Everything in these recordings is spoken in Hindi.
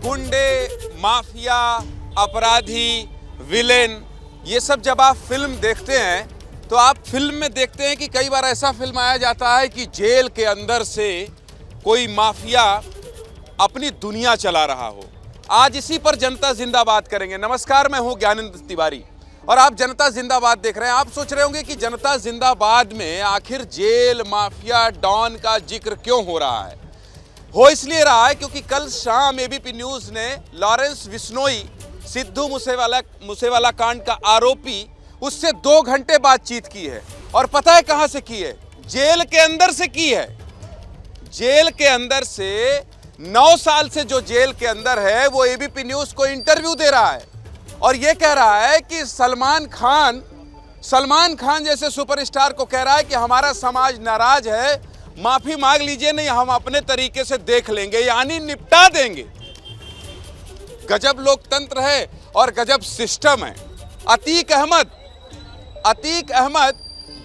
गुंडे, माफिया, अपराधी, विलेन, ये सब जब आप फिल्म देखते हैं तो आप फिल्म में देखते हैं कि कई बार ऐसा फिल्माया जाता है कि जेल के अंदर से कोई माफिया अपनी दुनिया चला रहा हो। आज इसी पर जनता जिंदाबाद करेंगे। नमस्कार, मैं हूं ज्ञानेंद्र तिवारी और आप जनता जिंदाबाद देख रहे हैं। आप सोच रहे होंगे कि जनता जिंदाबाद में आखिर जेल, माफिया, डॉन का जिक्र क्यों हो रहा है। हो इसलिए रहा है क्योंकि कल शाम एबीपी न्यूज ने लॉरेंस बिश्नोई, सिद्धू मूसेवाला कांड का आरोपी, उससे 2 घंटे बातचीत की है। और पता है कहां से की है? जेल के अंदर से की है। जेल के अंदर से 9 साल से जो जेल के अंदर है वो एबीपी न्यूज को इंटरव्यू दे रहा है और ये कह रहा है कि सलमान खान जैसे सुपरस्टार को कह रहा है कि हमारा समाज नाराज है, माफी मांग लीजिए, नहीं हम अपने तरीके से देख लेंगे, यानी निपटा देंगे। गजब लोकतंत्र है और गजब सिस्टम है। अतीक अहमद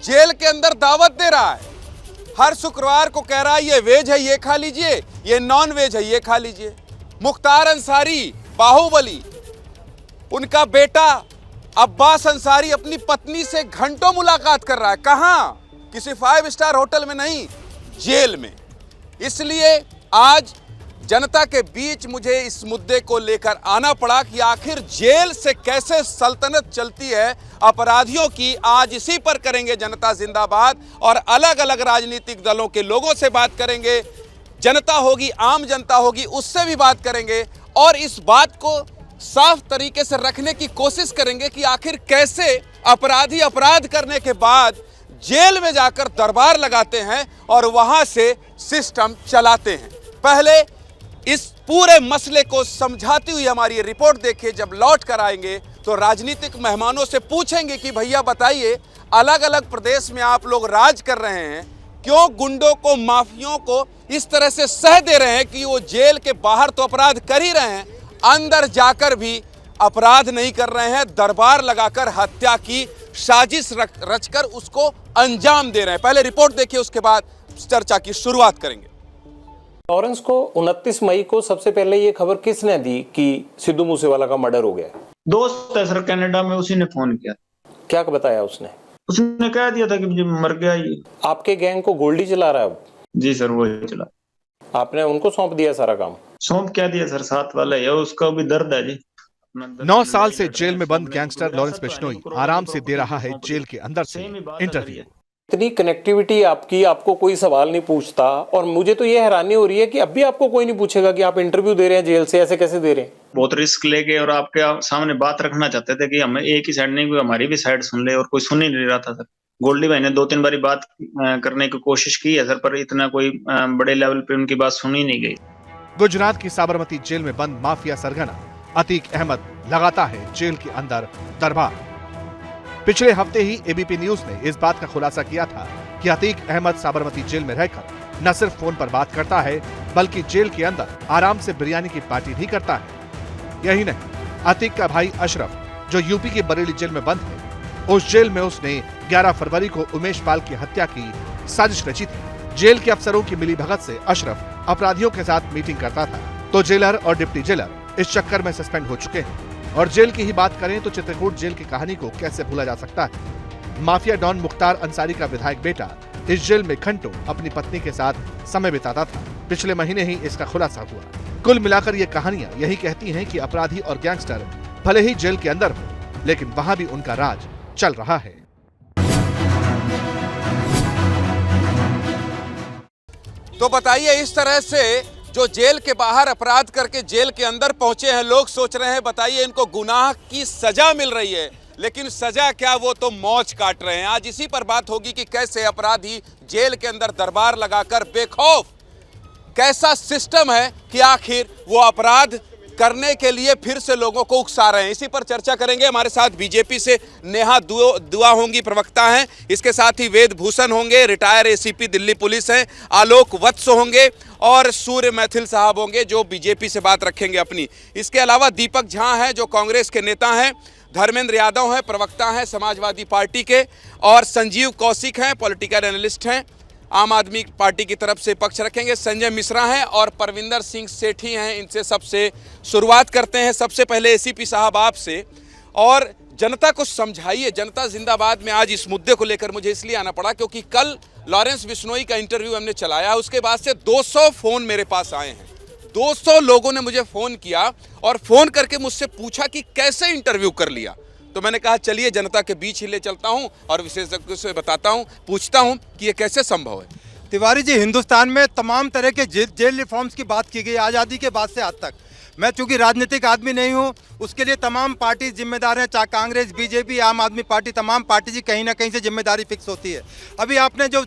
जेल के अंदर दावत दे रहा है। हर शुक्रवार को कह रहा है ये वेज है ये खा लीजिए, ये नॉन वेज है ये खा लीजिए। मुख्तार अंसारी, बाहुबली, उनका बेटा अब्बास अंसारी अपनी पत्नी से घंटों मुलाकात कर रहा है। कहां? किसी 5 स्टार होटल में नहीं, जेल में। इसलिए आज जनता के बीच मुझे इस मुद्दे को लेकर आना पड़ा कि आखिर जेल से कैसे सल्तनत चलती है अपराधियों की। आज इसी पर करेंगे जनता जिंदाबाद और अलग अलग राजनीतिक दलों के लोगों से बात करेंगे। जनता होगी, आम जनता होगी, उससे भी बात करेंगे और इस बात को साफ तरीके से रखने की कोशिश करेंगे कि आखिर कैसे अपराधी अपराध करने के बाद जेल में जाकर दरबार लगाते हैं और वहां से सिस्टम चलाते हैं। पहले इस पूरे मसले को समझाती हुई हमारी रिपोर्ट देखिए। जब लौट कर आएंगे तो राजनीतिक मेहमानों से पूछेंगे कि भैया बताइए, अलग अलग प्रदेश में आप लोग राज कर रहे हैं, क्यों गुंडों को, माफियों को इस तरह से सह दे रहे हैं कि वो जेल के बाहर तो अपराध कर ही रहे हैं, अंदर जाकर भी अपराध नहीं कर रहे हैं, दरबार लगाकर हत्या की साजिश रचकर उसको अंजाम दे रहे हैं। पहले रिपोर्ट देखिए, उसके बाद चर्चा की शुरुआत करेंगे। लॉरेंस को 29 मई को सबसे पहले ये खबर किसने दी कि सिद्धू मूसेवाला का मर्डर हो गया? दोस्त है सर कनाडा में, उसी ने फोन किया। क्या बताया उसने? उसने कह दिया था कि मुझे मर गया ये। आपके गैंग को गोल्डी चला रहा है अब? जी सर, वही चला। आपने उनको सौंप दिया सारा काम? सौंप क्या दिया सर, साथ वाला है, उसका भी दर्द है जी। 9 साल से जेल में बंद गैंगस्टर लॉरेंस बिश्नोई आराम से दे रहा है जेल के अंदर से इंटरव्यू। इतनी कनेक्टिविटी आपकी, आपको कोई सवाल नहीं पूछता और मुझे तो ये हैरानी हो रही है कि अब भी आपको कोई नहीं पूछेगा कि आप इंटरव्यू दे रहे हैं जेल से, ऐसे कैसे दे रहे हैं? बहुत रिस्क लेके और आपके सामने बात रखना चाहते थे कि हमें एक ही साइड नहीं, कोई हमारी भी साइड सुन ले, और कोई सुन ही नहीं रहा था सर। गोल्डी भाई ने 2-3 बारी बात करने की कोशिश की है सर, पर इतना कोई बड़े लेवल पे उनकी बात सुनी नहीं गई। गुजरात की साबरमती जेल में बंद माफिया सरगना अतीक अहमद लगाता है जेल के अंदर दरबार। पिछले हफ्ते ही एबीपी न्यूज ने इस बात का खुलासा किया था कि अतीक अहमद साबरमती जेल में रहकर न सिर्फ फोन पर बात करता है बल्कि जेल के अंदर आराम से बिरयानी की पार्टी भी करता है। यही नहीं, अतीक का भाई अशरफ जो यूपी के बरेली जेल में बंद है, उस जेल में उसने 11 फरवरी को उमेश पाल की हत्या की साजिश रची थी। जेल के अफसरों की मिलीभगत से अशरफ अपराधियों के साथ मीटिंग करता था, तो जेलर और डिप्टी जेलर इस चक्कर में सस्पेंड हो चुके हैं। और जेल की ही बात करें तो चित्रकूट जेल की कहानी को कैसे भूला जा सकता है। माफिया डॉन मुख्तार अंसारी का विधायक बेटा इस जेल में घंटों अपनी पत्नी के साथ समय बिताता था। पिछले महीने ही इसका खुलासा हुआ। कुल मिलाकर ये कहानियां यही कहती हैं कि अपराधी और गैंगस्टर भले ही जेल के अंदर हो, लेकिन वहां भी उनका राज चल रहा है। तो बताइए, इस तरह से जो जेल के बाहर अपराध करके जेल के अंदर पहुंचे हैं, लोग सोच रहे हैं बताइए इनको गुनाह की सजा मिल रही है, लेकिन सजा क्या, वो तो मौज काट रहे हैं। आज इसी पर बात होगी कि कैसे अपराधी जेल के अंदर दरबार लगाकर बेखौफ, कैसा सिस्टम है कि आखिर वो अपराध करने के लिए फिर से लोगों को उकसा रहे हैं। इसी पर चर्चा करेंगे। हमारे साथ बीजेपी से नेहा दुआ होंगी, प्रवक्ता हैं। इसके साथ ही वेद भूषण होंगे, रिटायर एसीपी दिल्ली पुलिस हैं। आलोक वत्स होंगे और सूर्य मैथिल साहब होंगे जो बीजेपी से बात रखेंगे अपनी। इसके अलावा दीपक झा हैं जो कांग्रेस के नेता हैं, धर्मेंद्र यादव हैं, प्रवक्ता हैं समाजवादी पार्टी के, और संजीव कौशिक हैं, पॉलिटिकल एनालिस्ट हैं। आम आदमी पार्टी की तरफ से पक्ष रखेंगे। संजय मिश्रा हैं और परविंदर सिंह सेठी हैं, इनसे सबसे शुरुआत करते हैं। सबसे पहले एसीपी साहब आपसे, और जनता को समझाइए, जनता जिंदाबाद में आज इस मुद्दे को लेकर मुझे इसलिए आना पड़ा क्योंकि कल लॉरेंस बिश्नोई का इंटरव्यू हमने चलाया, उसके बाद से 200 फोन मेरे पास आए हैं। 200 लोगों ने मुझे फोन किया और फोन करके मुझसे पूछा कि कैसे इंटरव्यू कर लिया। तो मैंने कहा चलिए जनता के बीच ही ले चलता हूं और विशेषज्ञों से बताता हूं, पूछता हूं कि ये कैसे संभव है। तिवारी जी, हिंदुस्तान में तमाम तरह के जेल रिफॉर्म्स की बात की गई आज़ादी के बाद से आज तक। मैं चूंकि राजनीतिक आदमी नहीं हूं, उसके लिए तमाम पार्टी जिम्मेदार हैं, चाहे कांग्रेस, बीजेपी, आम आदमी पार्टी, तमाम पार्टी की कहीं ना कहीं से जिम्मेदारी फिक्स होती है। अभी आपने जो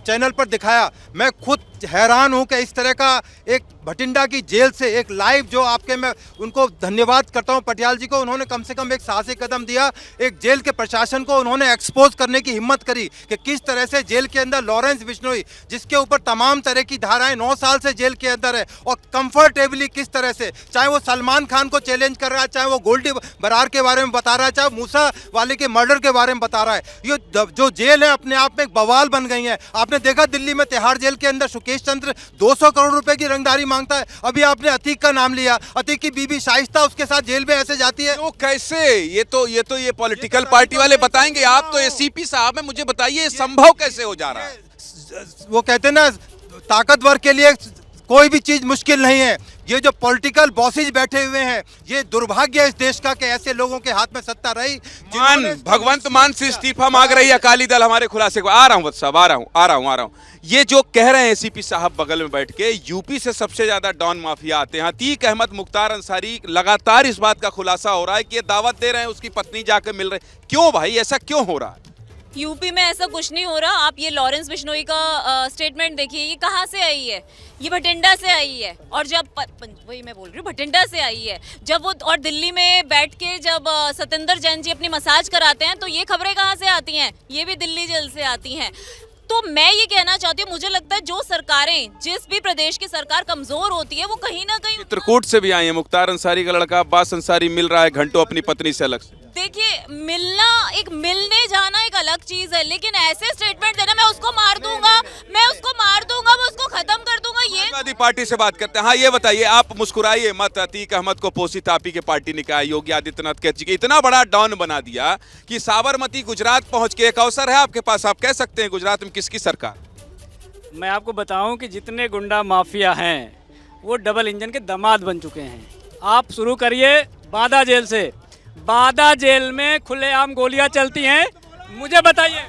चैनल पर दिखाया, मैं खुद हैरान हूं कि इस तरह का एक भटिंडा की जेल से एक लाइव जो आपके, मैं उनको धन्यवाद करता हूं पटियाल जी को, उन्होंने कम से कम एक साहसी कदम दिया। एक जेल के प्रशासन को उन्होंने एक्सपोज करने की हिम्मत करी कि किस तरह से जेल के अंदर लॉरेंस बिश्नोई, जिसके ऊपर तमाम तरह की धाराएं, 9 साल से जेल के अंदर है, और कंफर्टेबली किस तरह से, चाहे वो सलमान खान को चैलेंज कर रहा है, चाहे वो गोल्डी बरार के बारे में बता रहा है, चाहे मूसा वाले के मर्डर के बारे में बता रहा है। ये जो जेल है अपने आप में एक बवाल बन गई है। आपने देखा दिल्ली में तिहाड़ जेल के अंदर सुकेश चंद्र 200 करोड़ रुपए की रंगदारी मांगता है। अभी आपने अतीक का नाम लिया, अतीक की बीबी शाइस्ता उसके साथ जेल में ऐसे जाती है। तो कैसे, ये पॉलिटिकल पार्टी वाले बताएंगे, आप तो एसीपी साहब हैं, मुझे बताइए ये संभव कैसे हो जा रहा है? वो कहते हैं ना, ताकतवर के लिए कोई भी चीज मुश्किल नहीं है। ये जो पॉलिटिकल बॉसेज बैठे हुए हैं, ये दुर्भाग्य है इस देश का कि ऐसे लोगों के हाथ में सत्ता रही। भगवंत मान से इस्तीफा मांग रही है अकाली दल। हमारे खुलासे को आ रहा हूं वत्स साहब, आ रहा हूं। ये जो कह रहे हैं एसीपी साहब बगल में बैठ के, यूपी से सबसे ज्यादा डॉन माफिया आते हैं। अतीक अहमद, मुख्तार अंसारी, लगातार इस बात का खुलासा हो रहा है कि ये दावत दे रहे हैं, उसकी पत्नी जाकर मिल रहे। क्यों भाई, ऐसा क्यों हो रहा है? यूपी में ऐसा कुछ नहीं हो रहा। आप ये लॉरेंस बिश्नोई का स्टेटमेंट देखिए, ये कहाँ से आई है? ये भटिंडा से आई है। और जब वही मैं बोल रही हूँ, भटिंडा से आई है। जब वो और दिल्ली में बैठ के जब सत्येंद्र जैन जी अपनी मसाज कराते हैं, तो ये खबरें कहाँ से आती हैं? ये भी दिल्ली जेल से आती हैं। तो मैं ये कहना चाहती हूँ, मुझे लगता है जो सरकारें, जिस भी प्रदेश की सरकार कमजोर होती है, वो कहीं ना कहीं। चित्रकूट से भी आए हैं, मुख्तार अंसारी का लड़का अब्बास अंसारी मिल रहा है घंटों अपनी पत्नी से अलग से। देखिए, मिलने जाना एक अलग चीज है, लेकिन ऐसे स्टेटमेंट देना, मैं उसको मार दूंगा, मैं उसको खत्म कर दूंगा, ये समाजवादी पार्टी से बात करते हैं। हाँ, ये बताइए, आप मुस्कुराइए मत। अतीक अहमद को पोसी तापी के पार्टी ने कहा, योगी आदित्यनाथ के इतना बड़ा डॉन बना दिया कि साबरमती गुजरात पहुंच के, एक अवसर है आपके पास, आप कह सकते हैं गुजरात में किसकी सरकार? मैं आपको बताऊं कि जितने गुंडा माफिया हैं वो डबल इंजन के दामाद बन चुके हैं। आप शुरू करिए बादा जेल से। बादा जेल में खुलेआम गोलियां चलती हैं। मुझे बताइए,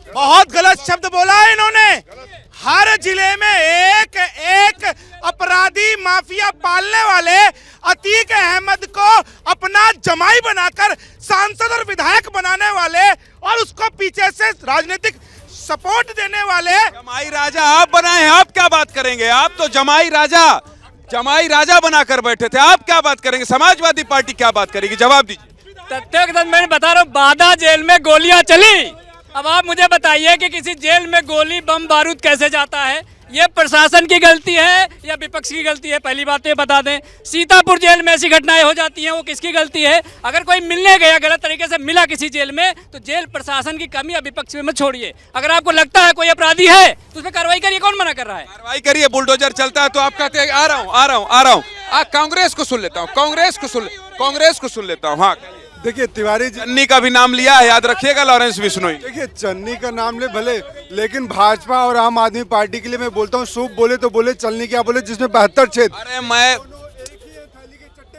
बहुत गलत शब्द बोला है इन्होंने। हर जिले में एक अपराधी माफिया पालने वाले अतीक अहमद को अपना जमाई बनाकर सांसद और विधायक बनाने वाले, और उसको पीछे से राजनीतिक सपोर्ट देने वाले जमाई राजा आप बनाए हैं। आप क्या बात करेंगे? आप तो जमाई राजा बनाकर बैठे थे, आप क्या बात करेंगे? समाजवादी पार्टी क्या बात करेगी? जवाब दीजिए। तथ्य मैं बता रहा हूँ, बादा जेल में गोलियां चली। अब आप मुझे बताइए कि किसी जेल में गोली बम बारूद कैसे जाता है? ये प्रशासन की गलती है या विपक्ष की गलती है? पहली बात तो ये बता दें। सीतापुर जेल में ऐसी घटनाएं हो जाती हैं, वो किसकी गलती है? अगर कोई मिलने गया, गलत तरीके से मिला किसी जेल में, तो जेल प्रशासन की कमी या विपक्ष में मत छोड़िए। अगर आपको लगता है कोई अपराधी है तो उसमें कार्रवाई करिए। कौन मना कर रहा है? कार्रवाई करिए। बुलडोजर चलता है तो आप कहते हैं आ रहा हूँ। कांग्रेस को सुन लेता हूँ, कांग्रेस को सुन लेता हूँ। हाँ, देखिए तिवारी जी, चन्नी का भी नाम लिया है, याद रखिएगा लॉरेंस बिश्नोई। देखिए चन्नी का नाम ले भले, लेकिन भाजपा और आम आदमी पार्टी के लिए मैं बोलता हूँ, सूप बोले तो बोले, चलनी क्या बोले, जिसमें 72 छेद। अरे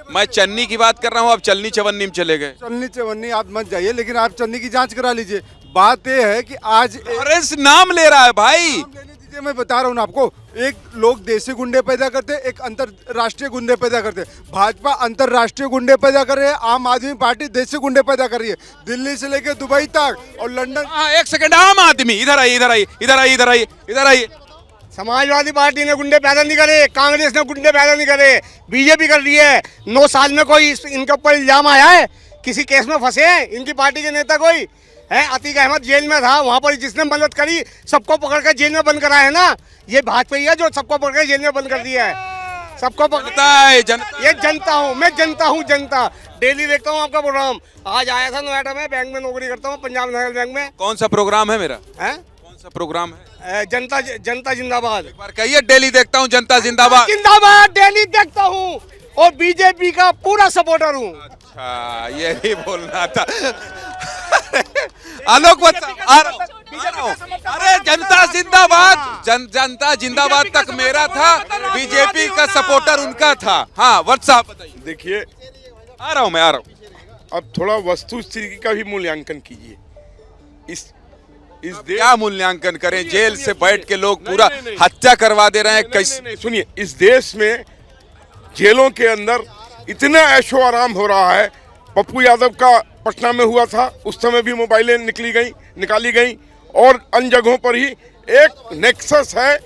मैं चन्नी की बात कर रहा हूँ, आप चलनी चवन्नी में चले गए। चलनी चवन्नी आप मत जाइए, लेकिन आप चन्नी की जांच करा लीजिए। बात यह है कि आज लॉरेंस नाम ले रहा है भाई। मैं बता रहा हूँ ना आपको, एक लोग देसी गुंडे पैदा करते, एक अंतरराष्ट्रीय गुंडे पैदा करते। भाजपा अंतरराष्ट्रीय गुंडे पैदा कर रहे हैं, आम आदमी पार्टी देसी गुंडे पैदा कर रही है, दिल्ली से लेकर दुबई तक और लंदन। हाँ, एक सेकंड, आम आदमी इधर आइए। समाजवादी पार्टी ने गुंडे पैदा नहीं करे, कांग्रेस ने गुंडे पैदा नहीं करे, बीजेपी कर रही है। 9 साल में कोई इनके ऊपर इल्जाम आया है? किसी केस में फंसे हैं इनकी पार्टी के नेता कोई है? अतीक अहमद जेल में था, वहां पर जिसने मदद करी सबको पकड़ कर जेल में बंद कराया है ना, ये भाजपा ही है जो सबको पकड़ कर जेल में बंद कर दिया है। सबको पकड़ता है जनता। ये जनता हूँ मैं, जनता। डेली देखता हूँ आपका प्रोग्राम। आज आया था नोएडा में, बैंक में नौकरी करता हूँ, पंजाब नेशनल बैंक में। कौन सा प्रोग्राम है मेरा? है कौन सा प्रोग्राम है? जनता जनता जिंदाबाद। एक बार कहिए, डेली देखता हूँ जनता जिंदाबाद। जिंदाबाद डेली देखता हूँ और बीजेपी का पूरा सपोर्टर हूँ। अच्छा, ये भी बोलना था। आलोक अरे जनता जिंदाबाद, जनता जिंदाबाद तक मेरा था, बीजेपी का सपोर्टर उनका था। हाँ वत्स साहब बताइए। देखिए, आ रहा हूँ मैं, आ रहा हूँ। अब थोड़ा वस्तु स्थिति का भी मूल्यांकन कीजिए। इस क्या मूल्यांकन करें? जेल से बैठ के लोग पूरा हत्या करवा दे रहे हैं। कैसे? सुनिए, इस देश में जेलों के अंदर इतना ऐशो आराम हो रहा है। पप्पू यादव का पटना में हुआ था, उस समय भी मोबाइलें निकाली गई और अन्य जगहों पर ही एक नेक्सस है।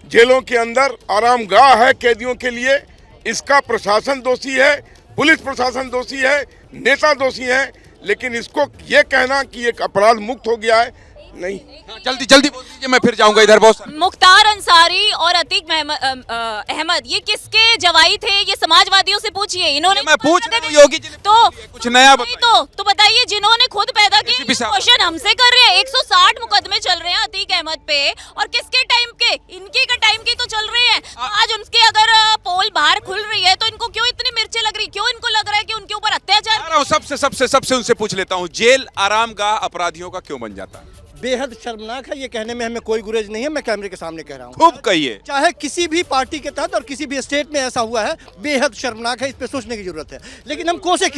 जेलों के अंदर आरामगाह है कैदियों के लिए। इसका प्रशासन दोषी है, पुलिस प्रशासन दोषी है, नेता दोषी है। लेकिन इसको ये कहना कि एक अपराध मुक्त हो गया है, नहीं। जल्दी जल्दी बोल दीजिए, मैं फिर जाऊंगा इधर। बहुत मुख्तार अंसारी और अतीक अहमद ये किसके जवाई थे? ये समाजवादियों से पूछिए, इन्होंने मैं पूछ रहा हूं, योगी जी ने तो कुछ नया बताइए। तो बताइए, जिन्होंने खुद पैदा किया क्वेश्चन हमसे कर रहे हैं। 160 मुकदमे चल रहे हैं अतीक अहमद पे, और किसके टाइम के? इनके का टाइम के तो चल रहे हैं। आज उनके अगर पोल बाहर खुल रही है तो इनको क्यों इतनी मिर्चें लग रही? क्यों इनको लग रहा है कि उनके ऊपर अत्याचार? सबसे उनसे पूछ लेता हूँ, जेल आरामगाह अपराधियों का क्यों बन जाता है? बेहद शर्मनाक है। ये कहने में हमें कोई गुरेज नहीं है, मैं कैमरे के सामने कह रहा हूँ। खूब कहिए। चाहे किसी भी पार्टी के तहत और किसी भी स्टेट में ऐसा हुआ है, बेहद शर्मनाक है। इस पे सोचने की जरूरत है। लेकिन हम कोसे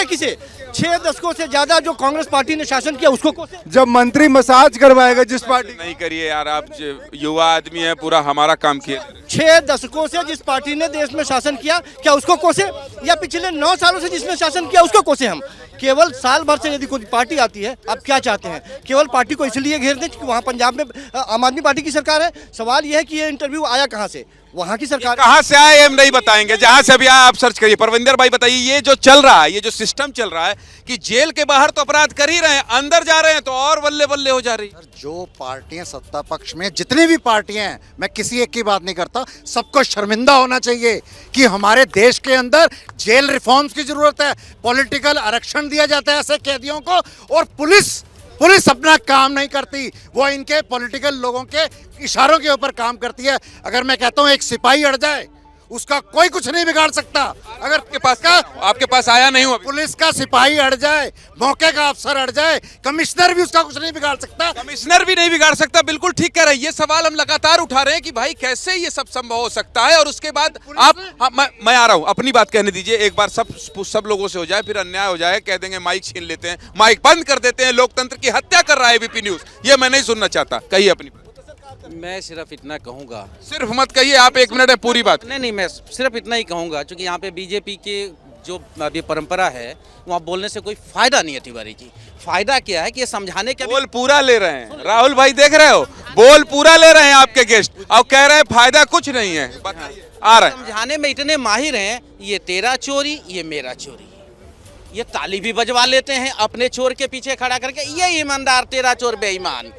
किसे 6 दशकों से ज्यादा जो कांग्रेस पार्टी ने शासन किया, उसको कोसे। जब मंत्री मसाज करवाएगा जिस पार्टी, नहीं करिए यार, आप युवा आदमी है, पूरा हमारा काम किया। 6 दशकों से जिस पार्टी ने देश में शासन किया, क्या उसको कोसे? या पिछले 9 सालों से जिसने शासन किया, उसको कोसे? हम केवल साल भर से यदि कोई पार्टी आती है, आप क्या चाहते हैं? केवल पार्टी को इसलिए घेर दें कि वहाँ पंजाब में आम आदमी पार्टी की सरकार है। सवाल यह है कि ये इंटरव्यू आया कहाँ से? वहाँ की सरकार कहाँ से आए हम नहीं बताएंगे, जहाँ से अभी आया आप सर्च करिए। परविंदर भाई बताइए, ये जो चल रहा है, ये जो सिस्टम चल रहा है कि जेल के बाहर तो अपराध कर ही रहे हैं, अंदर जा रहे हैं तो और बल्ले बल्ले हो जा रही है। जो पार्टियां सत्ता पक्ष में, जितनी भी पार्टियां हैं, मैं किसी एक की बात नहीं करता, सबको शर्मिंदा होना चाहिए कि हमारे देश के अंदर जेल रिफॉर्म्स की जरूरत है। पॉलिटिकल आरक्षण दिया जाता है ऐसे कैदियों को, और पुलिस अपना काम नहीं करती, वो इनके पॉलिटिकल लोगों के इशारों के ऊपर काम करती है। अगर मैं कहता हूँ एक सिपाही अड़ जाए, उसका कोई कुछ नहीं बिगाड़ सकता। अगर आपके पास आया नहीं हुआ, पुलिस का सिपाही अड़ जाए, मौके का अफसर अड़ जाए, कमिश्नर भी उसका कुछ नहीं बिगाड़ सकता। कमिश्नर भी नहीं बिगाड़ सकता। बिल्कुल ठीक कह रहे हैं। ये सवाल हम लगातार उठा रहे हैं कि भाई कैसे ये सब संभव हो सकता है। और उसके बाद आप मैं आ रहा हूँ, अपनी बात कहने दीजिए एक बार। सब लोगों से हो जाए, फिर अन्याय हो जाए, कह देंगे माइक छीन लेते हैं, माइक बंद कर देते हैं, लोकतंत्र की हत्या कर रहा है एबीपी न्यूज। ये मैं नहीं सुनना चाहता। कहिए अपनी बात। मैं सिर्फ इतना कहूँगा, सिर्फ मत कहिए आप, 1 मिनट है पूरी बात। नहीं, मैं सिर्फ इतना ही कहूँगा, क्योंकि यहाँ पे बीजेपी के जो अभी परंपरा है, वहाँ बोलने से कोई फायदा नहीं है। तिवारी जी, फायदा क्या है कि ये समझाने के बोल पूरा ले रहे हैं। राहुल भाई देख रहे हो, बोल पूरा ले रहे हैं आपके गेस्ट, और कह रहे हैं फायदा कुछ नहीं है। आ रहे समझाने में इतने माहिर हैं, ये तेरा चोरी, ये मेरा चोरी। ये ताली भी बजवा लेते हैं अपने चोर के पीछे खड़ा करके, ये ईमानदार, तेरा चोर बेईमान।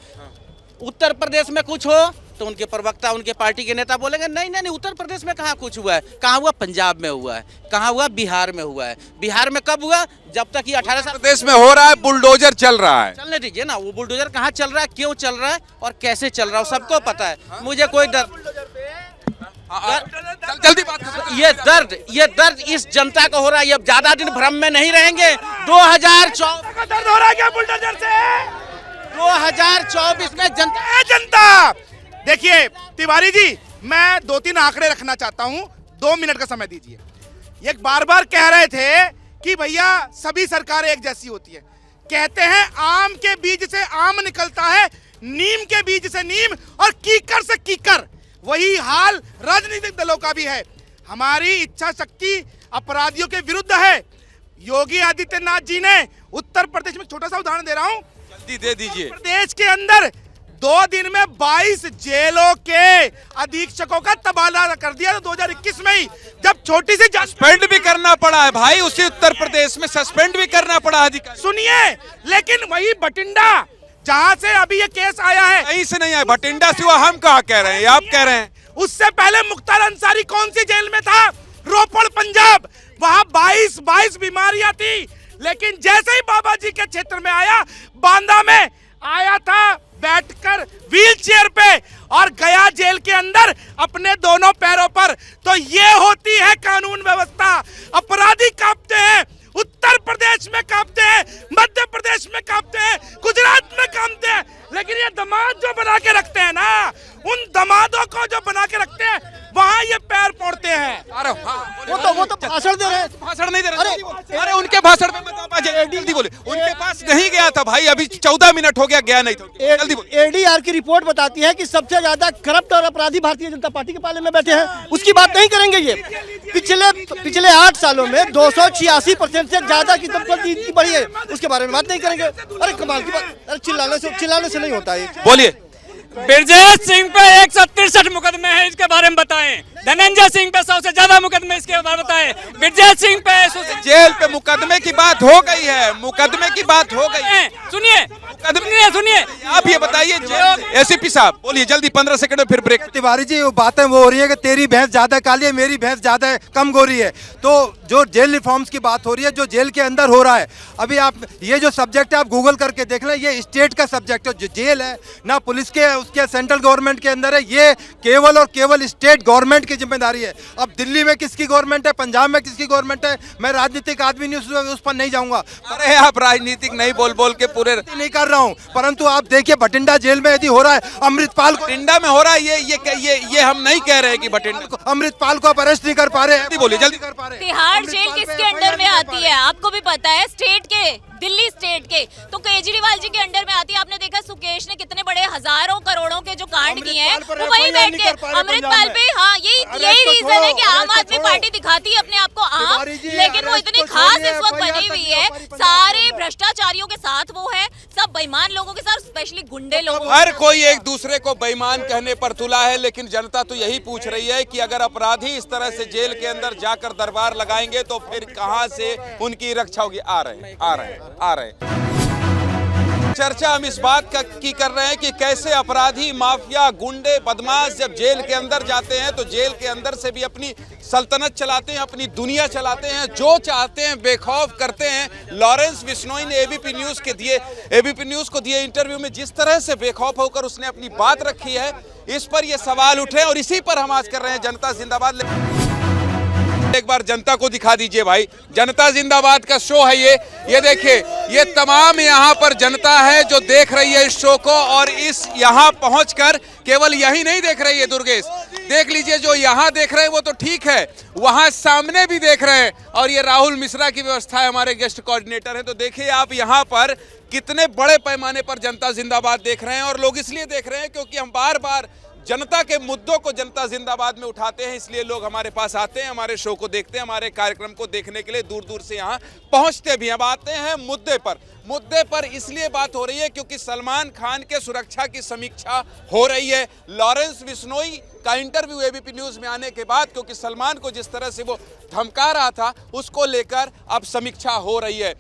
उत्तर प्रदेश में कुछ हो तो उनके प्रवक्ता, उनके पार्टी के नेता बोलेंगे नहीं, उत्तर प्रदेश में कहाँ कुछ हुआ है। कहाँ हुआ? पंजाब में हुआ है। कहाँ हुआ? बिहार में हुआ है। बिहार में कब हुआ? जब तक ये 18 साल प्रदेश में हो रहा है, बुलडोजर चल रहा है। चलने दीजिए ना, वो बुलडोजर कहाँ चल रहा है, क्यों चल रहा है और कैसे चल रहा है, सबको पता है। मुझे कोई डर, जल्दी बात। ये दर्द इस जनता को हो रहा है। अब ज्यादा दिन भ्रम में नहीं रहेंगे। 2024 का दर्द हो रहा है क्या बुलडोजर से? 2024 में जनता देखिए तिवारी जी, मैं 2-3 आंकड़े रखना चाहता हूं, 2 मिनट का समय दीजिए। ये बार बार कह रहे थे कि भैया सभी सरकारें एक जैसी होती है। कहते हैं आम के बीज से आम निकलता है, नीम के बीज से नीम, और कीकर से कीकर। वही हाल राजनीतिक दलों का भी है। हमारी इच्छा शक्ति अपराधियों के विरुद्ध है। योगी आदित्यनाथ जी ने उत्तर प्रदेश में, छोटा सा उदाहरण दे रहा हूं, जल्दी दे दीजिए। प्रदेश के अंदर 2 दिन में 22 जेलों के अधीक्षकों का तबादला कर दिया था 2021 में ही, जब छोटी सी सस्पेंड भी करना पड़ा है भाई, उसी उत्तर प्रदेश में सस्पेंड भी करना पड़ा अधिकारी। सुनिए, लेकिन वही बठिंडा जहां से अभी ये केस आया है, कहीं से नहीं आया। बठिंडा से हुआ, हम कहाँ कह रहे हैं, आप कह रहे हैं। उससे पहले मुख्तार अंसारी कौन सी जेल में था? रोपड़, पंजाब। वहां 22 बीमारियां थी। लेकिन जैसे ही बाबा जी के क्षेत्र में आया, बांदा में आया था बैठकर व्हील चेयर पे और गया जेल के अंदर अपने दोनों पैरों पर। तो ये होती है कानून व्यवस्था। अपराधी कांपते हैं, उत्तर प्रदेश में कांपते हैं, मध्य प्रदेश में कांपते हैं, गुजरात में कांपते हैं, लेकिन ये दामाद जो बना के रखते हैं ना, उन दामादों को जो बना के रखते हैं वहां ये पैर फोड़ते हैं। अरे वो तो भाषण दे रहे हैं। भाषण नहीं दे रहे। अरे उनके भाषण में जल्दी बोले। उनके पास नहीं गया था भाई, अभी 14 मिनट हो गया, गया नहीं था। जल्दी बोले। एडीआर की रिपोर्ट बताती है कि सबसे ज्यादा करप्ट और अपराधी भारतीय जनता पार्टी के पाले में बैठे हैं। उसकी बात नहीं करेंगे ये। पिछले 8 सालों में 286% से ज्यादा की संपत्ति बढ़ी है, उसके बारे में बात नहीं करेंगे। अरे कमाल की बात। अरे चिल्लाने से नहीं होता है। बोलिए। ब्रजेश सिंह पे 163 मुकदमे हैं, इसके बारे में बताएं। धनंजय सिंह पे 100 से ज्यादा मुकदमे, इसके बारे में बताएं। ब्रजेश सिंह पे जेल पे मुकदमे की बात हो गई है, मुकदमे की बात हो गई है। सुनिए आप ये बताइए एसीपी साहब, बोलिए जल्दी, 15 सेकंड में फिर ब्रेक। तिवारी जी, वो बातें वो हो रही है कि तेरी भैंस ज्यादा काली है, मेरी भैंस ज्यादा कम गोरी है। तो जो जेल रिफॉर्म्स की बात हो रही है, जो जेल के अंदर हो रहा है, अभी आप ये जो सब्जेक्ट है आप गूगल करके देख लें, ये स्टेट का सब्जेक्ट है। जो जेल है ना पुलिस के उसके सेंट्रल गवर्नमेंट के अंदर है, ये केवल और केवल स्टेट गवर्नमेंट की जिम्मेदारी है। अब दिल्ली में किसकी गवर्नमेंट है, पंजाब में किसकी गवर्नमेट है, मैं राजनीतिक आदमी नहीं, उस पर नहीं जाऊंगा। अरे आप राजनीतिक नहीं बोल के पूरे नहीं कर रहा हूं, परंतु आप देखिए भटिंडा जेल में यदि हो रहा है, अमृतपाल को भटिंडा में हो रहा है, ये हम नहीं कह रहे हैं कि भटिंडा, अमृतपाल को आप अरेस्ट नहीं कर पा रहे। बोलिए जल्दी। कर पा रहे। तिहाड़ जेल किसके अंडर में आती है आपको भी पता है, स्टेट के, दिल्ली स्टेट के। तो केजरीवाल जी के अंडर में आती है। आपने देखा सुकेश ने कितने बड़े हजारों करोड़ों के जो कांड किए हैं वो वही बैठ के अमृतपाल पे। हाँ, यही रीजन है कि आम आदमी पार्टी दिखाती है अपने आप को आम, लेकिन वो इतनी खास इस वक्त बनी हुई है। सारे भ्रष्टाचारियों के साथ वो है, सब बेईमान लोगों के साथ, स्पेशली गुंडे लोगों। हर कोई एक दूसरे को बेईमान कहने पर तुला है, लेकिन जनता तो यही पूछ रही है कि अगर अपराधी इस तरह से जेल के अंदर जाकर दरबार लगाएंगे तो फिर कहां से उनकी रक्षा होगी। आ रहे चर्चा हम इस बात की कर रहे हैं कि कैसे अपराधी, माफिया, गुंडे, बदमाश जब जेल के अंदर जाते हैं तो जेल के अंदर से भी अपनी सल्तनत चलाते हैं, अपनी दुनिया चलाते हैं, जो चाहते हैं बेखौफ करते हैं। लॉरेंस बिश्नोई ने एबीपी न्यूज को दिए इंटरव्यू में जिस तरह से बेखौफ होकर उसने अपनी बात रखी है, इस पर ये सवाल उठे और इसी पर हम आज कर रहे हैं जनता जिंदाबाद। एक बार जनता को दिखा दीजिए भाई, जनता जिंदाबाद का शो है ये देखिए, ये तमाम यहाँ पर जनता है जो देख रही है इस शो को, और इस यहाँ पहुंचकर केवल यही नहीं देख रही है दुर्गेश, देख लीजिए जो यहाँ देख रहे हैं वो तो ठीक है, वहां सामने भी देख रहे हैं। और ये राहुल मिश्रा की व्यवस्था है, हमारे गेस्ट कोऑर्डिनेटर हैं। तो देखिए आप यहाँ पर कितने बड़े पैमाने पर जनता जिंदाबाद देख रहे हैं, और लोग इसलिए देख रहे हैं क्योंकि हम बार बार जनता के मुद्दों को जनता जिंदाबाद में उठाते हैं, इसलिए लोग हमारे पास आते हैं, हमारे शो को देखते हैं, हमारे कार्यक्रम को देखने के लिए दूर दूर से यहाँ पहुँचते भी। अब आते हैं मुद्दे पर इसलिए बात हो रही है क्योंकि सलमान खान के सुरक्षा की समीक्षा हो रही है। लॉरेंस बिश्नोई का इंटरव्यू एबीपी न्यूज में आने के बाद, क्योंकि सलमान को जिस तरह से वो धमका रहा था उसको लेकर अब समीक्षा हो रही है।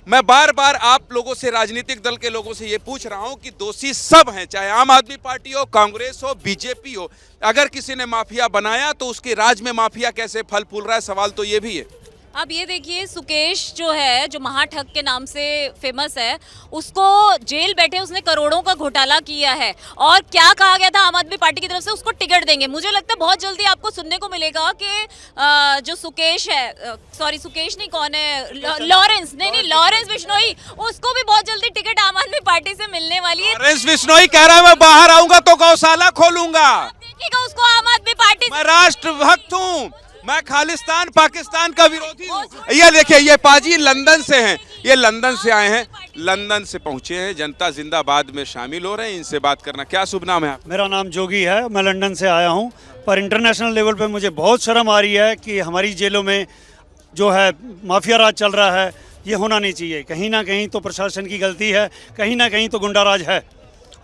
मैं बार बार आप लोगों से, राजनीतिक दल के लोगों से ये पूछ रहा हूं कि दोषी सब हैं, चाहे आम आदमी पार्टी हो, कांग्रेस हो, बीजेपी हो। अगर किसी ने माफिया बनाया तो उसके राज में माफिया कैसे फल फूल रहा है, सवाल तो ये भी है। अब ये देखिए, सुकेश जो है, जो महाठग के नाम से फेमस है, उसको जेल बैठे उसने करोड़ों का घोटाला किया है, और क्या कहा गया था आम आदमी पार्टी की तरफ से, उसको टिकट देंगे। मुझे लगता है बहुत जल्दी आपको सुनने को मिलेगा कि जो सुकेश है, सॉरी सुकेश नहीं, कौन है, लॉरेंस बिश्नोई, उसको भी बहुत जल्दी टिकट आम आदमी पार्टी से मिलने वाली है। लॉरेंस बिश्नोई कह रहा है मैं बाहर आऊंगा तो गौशाला खोलूंगा। देखिएगा उसको आम आदमी पार्टी, मैं राष्ट्रभक्त हूँ, मैं खालिस्तान पाकिस्तान का विरोधी हूँ। ये देखिए, ये पाजी लंदन से हैं, ये लंदन से आए हैं, लंदन से पहुंचे हैं, जनता जिंदाबाद में शामिल हो रहे हैं। इनसे बात करना, क्या शुभ नाम है? मेरा नाम जोगी है, मैं लंदन से आया हूं, पर इंटरनेशनल लेवल पे मुझे बहुत शर्म आ रही है कि हमारी जेलों में जो है माफिया राज चल रहा है। ये होना नहीं चाहिए। कहीं ना कहीं तो प्रशासन की गलती है, कहीं ना कहीं तो गुंडा राज है,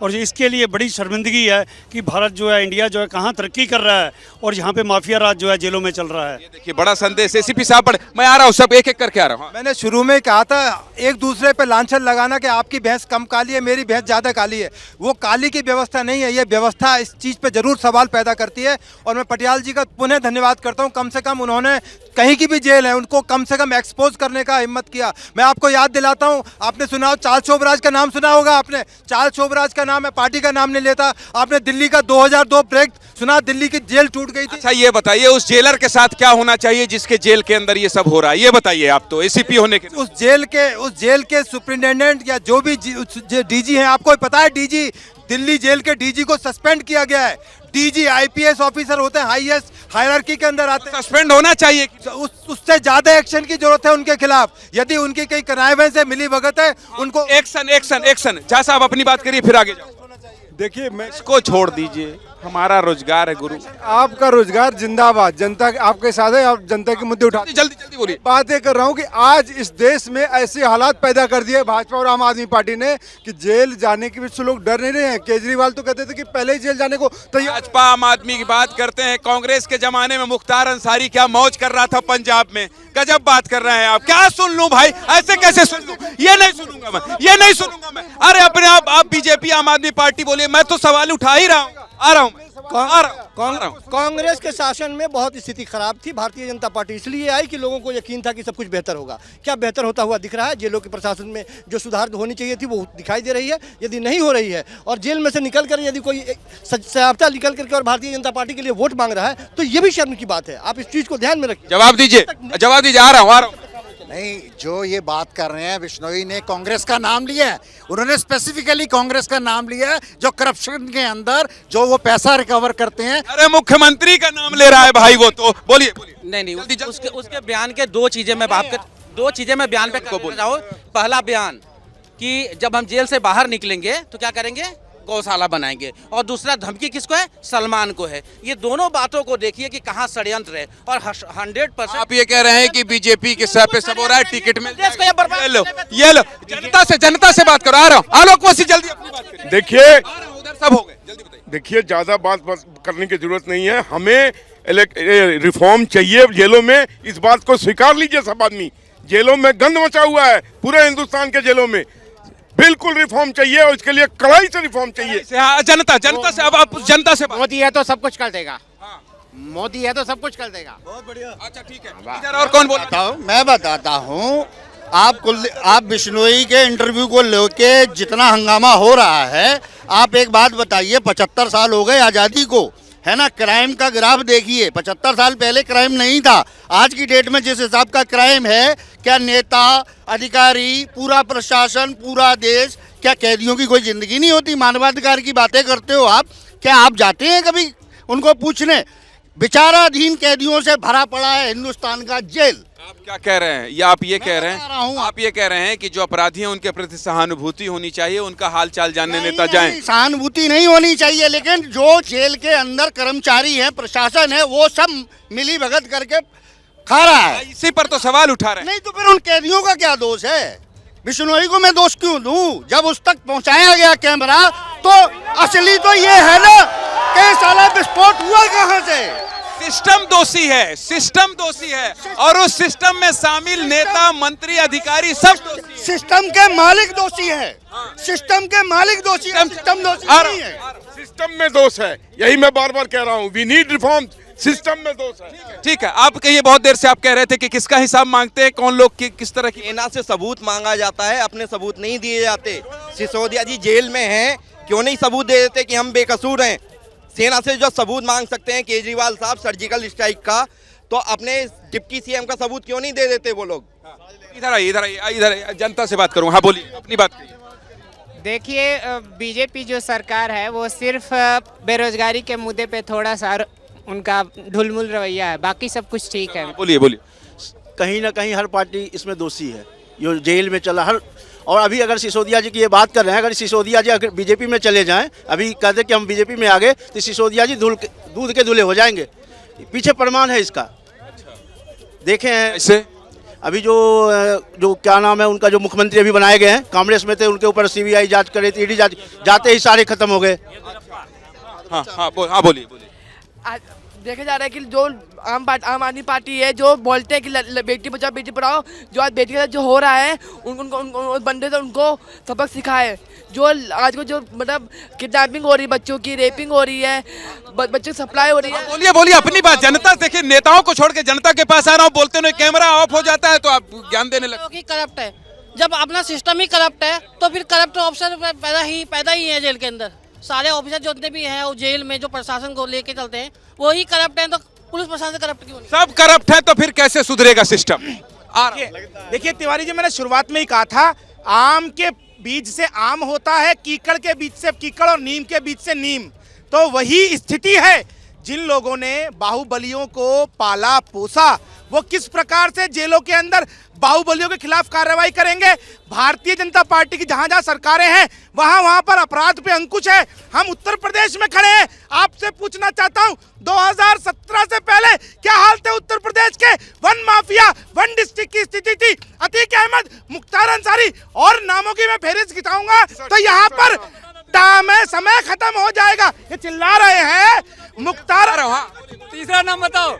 और इसके लिए बड़ी शर्मिंदगी है कि भारत जो है, इंडिया जो है, कहाँ तरक्की कर रहा है और यहाँ पे माफिया राज जो है जेलों में चल रहा है। ये देखिए बड़ा संदेश एसीपी साहब, बड़े मैं आ रहा हूँ, सब एक एक करके आ रहा हूँ। मैंने शुरू में कहा था एक दूसरे पे लांछन लगाना कि आपकी भैंस कम काली है, मेरी भैंस ज़्यादा काली है, वो काली की व्यवस्था नहीं है। ये व्यवस्था इस चीज़ पे जरूर सवाल पैदा करती है, और मैं पटियाल जी का पुनः धन्यवाद करता हूँ। कम से कम उन्होंने कहीं की भी जेल है उनको कम से कम एक्सपोज करने का हिम्मत किया। मैं आपको याद दिलाता हूं, आपने सुना हो चार्ल्स शोभराज का नाम सुना होगा आपने। चार्ल्स शोभराज का नाम है, पार्टी का नाम नहीं लेता। आपने दिल्ली का 2002 ब्रेक सुना, दिल्ली की जेल टूट गई थी। अच्छा ये बताइए उस जेलर के साथ क्या होना चाहिए जिसके जेल के अंदर ये सब हो रहा है, ये बताइए। आप तो एसीपी होने के उस जेल के सुप्रिंटेंडेंट या जो भी डीजी हैं, आपको पता है डीजी दिल्ली जेल के डीजी को सस्पेंड किया गया है। डीजी आईपीएस ऑफिसर होते हैं, हाईएस्ट हायरार्की के अंदर आते हैं, सस्पेंड होना चाहिए। उससे ज्यादा एक्शन की जरूरत है उनके खिलाफ। यदि उनकी कई कनाइवें से मिली भगत है, उनको एक्शन एक्शन एक्शन। झा साहब अपनी बात करिए फिर आगे जाओ। देखिए, मैं इसको छोड़ दीजिए, हमारा रोजगार है गुरु। आपका रोजगार जिंदाबाद, जनता आपके साथ है, आप जनता के मुद्दे उठाते। जल्दी जल्दी बोलिए। बात ये कर रहा हूँ कि आज इस देश में ऐसे हालात पैदा कर दिए भाजपा और आम आदमी पार्टी ने कि जेल जाने के भी लोग डर नहीं रहे हैं। केजरीवाल तो कहते थे कि पहले ही जेल जाने को तैयार। भाजपा आम आदमी की बात करते हैं, कांग्रेस के जमाने में मुख्तार अंसारी क्या मौज कर रहा था पंजाब में। गजब बात कर रहे हैं आप। क्या सुन लूं भाई, ऐसे कैसे सुन लूं? ये नहीं सुनूंगा मैं, ये नहीं सुनूंगा मैं। अरे अपने आप बीजेपी आम आदमी पार्टी बोलिए, मैं तो सवाल उठा ही रहा हूँ। आ रहा हूँ कांग्रेस के शासन में बहुत स्थिति खराब थी। भारतीय जनता पार्टी इसलिए आई कि लोगों को यकीन था कि सब कुछ बेहतर होगा। क्या बेहतर होता हुआ दिख रहा है? जेलों के प्रशासन में जो सुधार होनी चाहिए थी वो दिखाई दे रही है। यदि नहीं हो रही है और जेल में से निकल कर यदि कोई सजावटा निकल करके और भारतीय जनता पार्टी के लिए वोट मांग रहा है तो ये भी शर्म की बात है। आप इस चीज को ध्यान में रखिए। जवाब दीजिए, जवाब दीजिए। आ रहा हूँ। नहीं, जो ये बात कर रहे हैं, बिश्नोई ने कांग्रेस का नाम लिया है। उन्होंने स्पेसिफिकली कांग्रेस का नाम लिया है, जो करप्शन के अंदर जो वो पैसा रिकवर करते हैं। अरे मुख्यमंत्री का नाम ले रहा है भाई वो तो। बोलिए बोलिए। नहीं उसके बयान के दो चीजें मैं बयान पे बोल रहा हूँ। पहला बयान कि जब हम जेल से बाहर निकलेंगे तो क्या करेंगे, गौशाला बनाएंगे। और दूसरा धमकी किसको है, सलमान को है। ये दोनों बातों को देखिए कि कहाँ षड्यंत्र है। और 100% आप ये कह रहे हैं कि बीजेपी के सर पे सब हो रहा है, टिकट में ये लो जनता से बात करो। आ रहा हूँ, आलोक वसी जल्दी अपनी बात करिए। देखिए उधर सब हो गए, जल्दी बताइए। देखिए, ज्यादा बात करने की जरूरत नहीं है। हमें रिफॉर्म चाहिए जेलों में, इस बात को स्वीकार लीजिए सब आदमी। जेलों में गंद मचा हुआ है, पूरे हिंदुस्तान के जेलों में। बिल्कुल रिफॉर्म चाहिए और इसके लिए कड़ाई से रिफॉर्म चाहिए। जनता से अब आप जनता से मोदी है तो सब कुछ कर देगा। मोदी है तो सब कुछ कर देगा। बहुत बढ़िया। अच्छा ठीक है, इधर और कौन बोलता हूँ? मैं बताता हूँ, आप बिश्नोई के इंटरव्यू को लेके जितना हंगामा हो रहा है, आप एक बात बताइए, 75 साल हो गए आज़ादी को, है ना। क्राइम का ग्राफ देखिए, 75 साल पहले क्राइम नहीं था। आज की डेट में जिस हिसाब का क्राइम है, क्या नेता, अधिकारी, पूरा प्रशासन, पूरा देश, क्या कैदियों की कोई जिंदगी नहीं होती? मानवाधिकार की बातें करते हो आप, क्या आप जाते हैं कभी उनको पूछने? विचाराधीन कैदियों से भरा पड़ा है हिंदुस्तान का जेल। आप क्या कह रहे हैं? या आप ये कह रहे हैं, आप ये कह रहे हैं कि जो अपराधी हैं उनके प्रति सहानुभूति होनी चाहिए, उनका हाल चाल जानने नेता जाएं? सहानुभूति नहीं होनी चाहिए, लेकिन जो जेल के अंदर कर्मचारी हैं, प्रशासन है, वो सब मिली भगत करके खा रहा है। इसी पर तो सवाल उठा रहे हैं। नहीं तो फिर उन कैदियों का क्या दोष है? बिश्नोई को मैं दोष क्यों दूं? जब उस तक पहुंचाया गया कैमरा, तो असली तो ये है ना कि साला विस्फोट हुआ कहां से? सिस्टम दोषी है, सिस्टम दोषी है, और उस सिस्टम में शामिल नेता, मंत्री, अधिकारी सब दोषी है। सिस्टम के मालिक दोषी है। सिस्टम के मालिक दोषी है, सिस्टम दोषी नहीं है। सिस्टम में दोष है, यही मैं बार बार कह रहा हूँ। वी नीड रिफॉर्म, सिस्टम में दोष है। ठीक है, आप कहिए, बहुत देर से आप कह रहे थे कि किसका हिसाब मांगते हैं, कौन लोग किस तरह की? सेना से सबूत मांगा जाता है, अपने सबूत नहीं दिए जाते। सिसोदिया जी जेल में हैं, क्यों नहीं सबूत दे देते कि हम बेकसूर हैं? सेना से जो सबूत मांग सकते हैं केजरीवाल साहब सर्जिकल स्ट्राइक का, तो अपने डिप्टी सीएम का सबूत क्यों नहीं दे देते वो लोग? इधर आइए, इधर जनता से बात करूँ। हाँ बोलिए, अपनी बात करिए। देखिए, बीजेपी जो सरकार है वो सिर्फ बेरोजगारी के मुद्दे पे थोड़ा सा उनका ढुलमुल रवैया है, बाकी सब कुछ ठीक है। बोलिए बोलिए। कहीं ना कहीं हर पार्टी इसमें दोषी है, जो जेल में चला हर। और अभी अगर सिसोदिया जी की ये बात कर रहे हैं, अगर सिसोदिया जी अगर बीजेपी में चले जाएं, अभी कहते कि हम बीजेपी में आ गए, तो सिसोदिया जी दूध के दूल्हे हो जाएंगे। पीछे प्रमाण है इसका, देखे हैं। ऐसे अभी जो क्या नाम है उनका, जो मुख्यमंत्री अभी बनाए गए हैं, कांग्रेस में थे, उनके ऊपर सीबीआई जांच कर रही थी, ईडी जांच, जाते ही सारे खत्म हो गए। हाँ बोलिए। देखा जा रहा है कि जो आम आदमी पार्टी है जो बोलते हैं कि बेटी बचाओ बेटी पढ़ाओ, जो आज बेटी के साथ जो हो रहा है उन बंदे से उनको सबक सिखाए। जो आज को जो मतलब किडनैपिंग हो रही है, बच्चों की रेपिंग हो रही है, बच्चों की सप्लाई हो रही है। बोलिए बोलिए अपनी बात। जनता देखिए, नेताओं को छोड़ के जनता के पास आ रहा हूँ, बोलते हुए कैमरा ऑफ हो जाता है तो आप ज्ञान देने लगते। करप्ट है, जब अपना सिस्टम ही करप्ट है तो फिर करप्ट ऑफिसर पैदा ही है जेल के अंदर। सारे ऑफिसर जितने भी हैं वो जेल में जो प्रशासन को लेके चलते हैं वही करप्ट हैं, तो पुलिस प्रशासन करप्ट क्यों नहीं? सब करप्ट है तो फिर कैसे सुधरेगा सिस्टम? देखिए तिवारी जी, मैंने शुरुआत में ही कहा था, आम के बीज से आम होता है, कीकड़ के बीज से कीकड़ और नीम के बीज से नीम। तो वही स्थिति है। जिन लोगों ने बाहुबलियों को पाला पोसा वो किस प्रकार से जेलों के अंदर बाहुबलियों के खिलाफ कार्रवाई करेंगे। भारतीय जनता पार्टी की जहां जहां सरकारें हैं वहां पर अपराध पे अंकुश है। हम उत्तर प्रदेश में खड़े हैं। आपसे पूछना चाहता हूं 2017 से पहले क्या हाल थे उत्तर प्रदेश के वन माफिया, वन डिस्ट्रिक्ट की स्थिति थी? अतीक अहमद, मुख्तार अंसारी और नामों की मैं फेहरिस्त खिंचाऊंगा तो यहाँ पर समय खत्म हो जाएगा। ये चिल्ला रहे हैं मुख्तार। तीसरा नाम बताओ।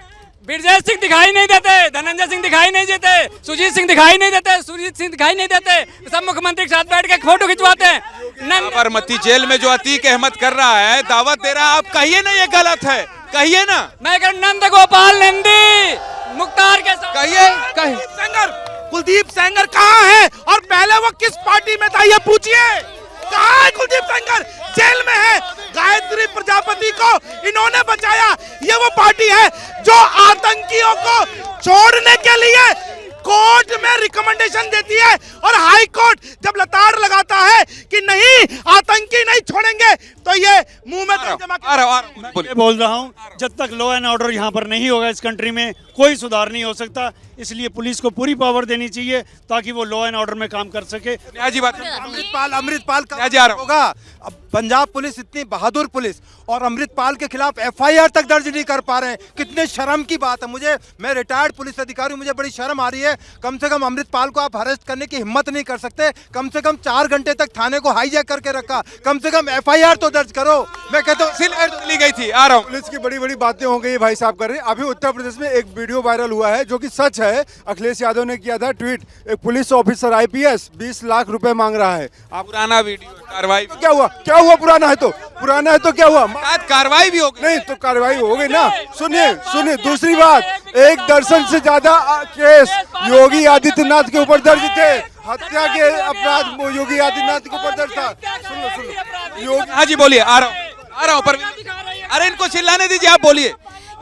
ब्रजेश सिंह दिखाई नहीं देते, धनंजय सिंह दिखाई नहीं देते, सुजीत सिंह दिखाई नहीं देते, सुजीत सिंह दिखाई नहीं देते, सब मुख्यमंत्री के साथ बैठ के फोटो खिंचवाते हैं। साबरमती जेल में जो अतीक अहमद कर रहा है, दावत दे रहा है, आप कहिए ना ये गलत है, कहिए ना। मैं नंद गोपाल नंदी मुख्तार के साथ कुलदीप सेंगर कहाँ है और पहले वो किस पार्टी में था ये पूछिए। कहाँ है कुलदीप सेंगर? जेल में है। गायत्री प्रजापति को इन्होंने बचाया। ये वो पार्टी है जो आतंकियों को छोड़ने के लिए कोर्ट में रिकमेंडेशन देती है और हाई कोर्ट जब लताड़ लगाता है कि नहीं आतंकी नहीं छोड़ेंगे तो ये मुंह में मैं बोल रहा हूँ, जब तक लॉ एंड ऑर्डर यहाँ पर नहीं होगा इस कंट्री में कोई सुधार नहीं हो सकता। इसलिए पुलिस को पूरी पावर देनी चाहिए ताकि वो लॉ एंड ऑर्डर में काम कर सके। अमृतपाल का होगा। अब पंजाब पुलिस इतनी बहादुर पुलिस और अमृतपाल के खिलाफ एफआईआर तक दर्ज नहीं कर पा रहे हैं, कितने शर्म की बात है। मैं रिटायर्ड पुलिस अधिकारी, मुझे बड़ी शर्म आ रही है। कम से कम अमृतपाल को आप अरेस्ट करने की हिम्मत नहीं कर सकते। कम से कम 4 घंटे तक थाने को हाईजैक करके रखा, कम से कम एफआईआर तो दर्ज करो। मैं कहता हूँ ली गई थी, आ रहा हूँ। पुलिस की बड़ी बड़ी बातें हो गई भाई साहब कर रहे हैं। अभी उत्तर प्रदेश में एक वीडियो वायरल हुआ है जो कि सच है। अखिलेश यादव ने किया था ट्वीट। एक पुलिस ऑफिसर आईपीएस 20 लाख रुपए मांग रहा है। पुराना वीडियो कार्रवाई तो क्या हुआ? पुराना है तो क्या हुआ? कार्रवाई भी हो गई। नहीं तो कार्रवाई हो गई ना। सुनिए दूसरी बात, 1 दर्जन से ज्यादा केस योगी आदित्यनाथ के ऊपर दर्ज थे। हत्या के अपराध योगी आदित्यनाथ के ऊपर दर्ज था। सुनो हाँ जी बोलिए, आ रहा हूँ पर अरे इनको चिल्लाने दीजिए, आप बोलिए।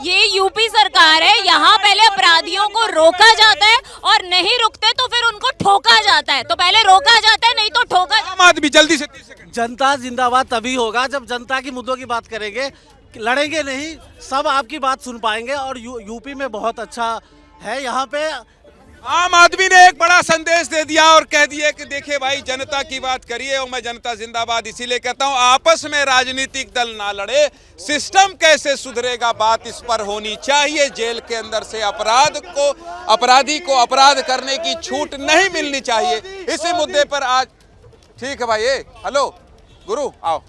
ये यूपी सरकार है, यहाँ पहले अपराधियों को रोका जाता है और नहीं रुकते तो फिर उनको ठोका जाता है। तो पहले रोका जाता है, नहीं तो ठोका जाता है। आदमी जल्दी से जनता जिंदाबाद तभी होगा जब जनता की मुद्दों की बात करेंगे, लड़ेंगे नहीं, सब आपकी बात सुन पाएंगे। और यूपी में बहुत अच्छा है। यहाँ पे आम आदमी ने एक बड़ा संदेश दे दिया और कह दिया कि देखिए भाई, जनता की बात करिए और मैं जनता जिंदाबाद इसीलिए कहता हूं आपस में राजनीतिक दल ना लड़े, सिस्टम कैसे सुधरेगा बात इस पर होनी चाहिए। जेल के अंदर से अपराधी को अपराध करने की छूट नहीं मिलनी चाहिए। इसी मुद्दे पर आज ठीक है भाई। हेलो गुरु, आओ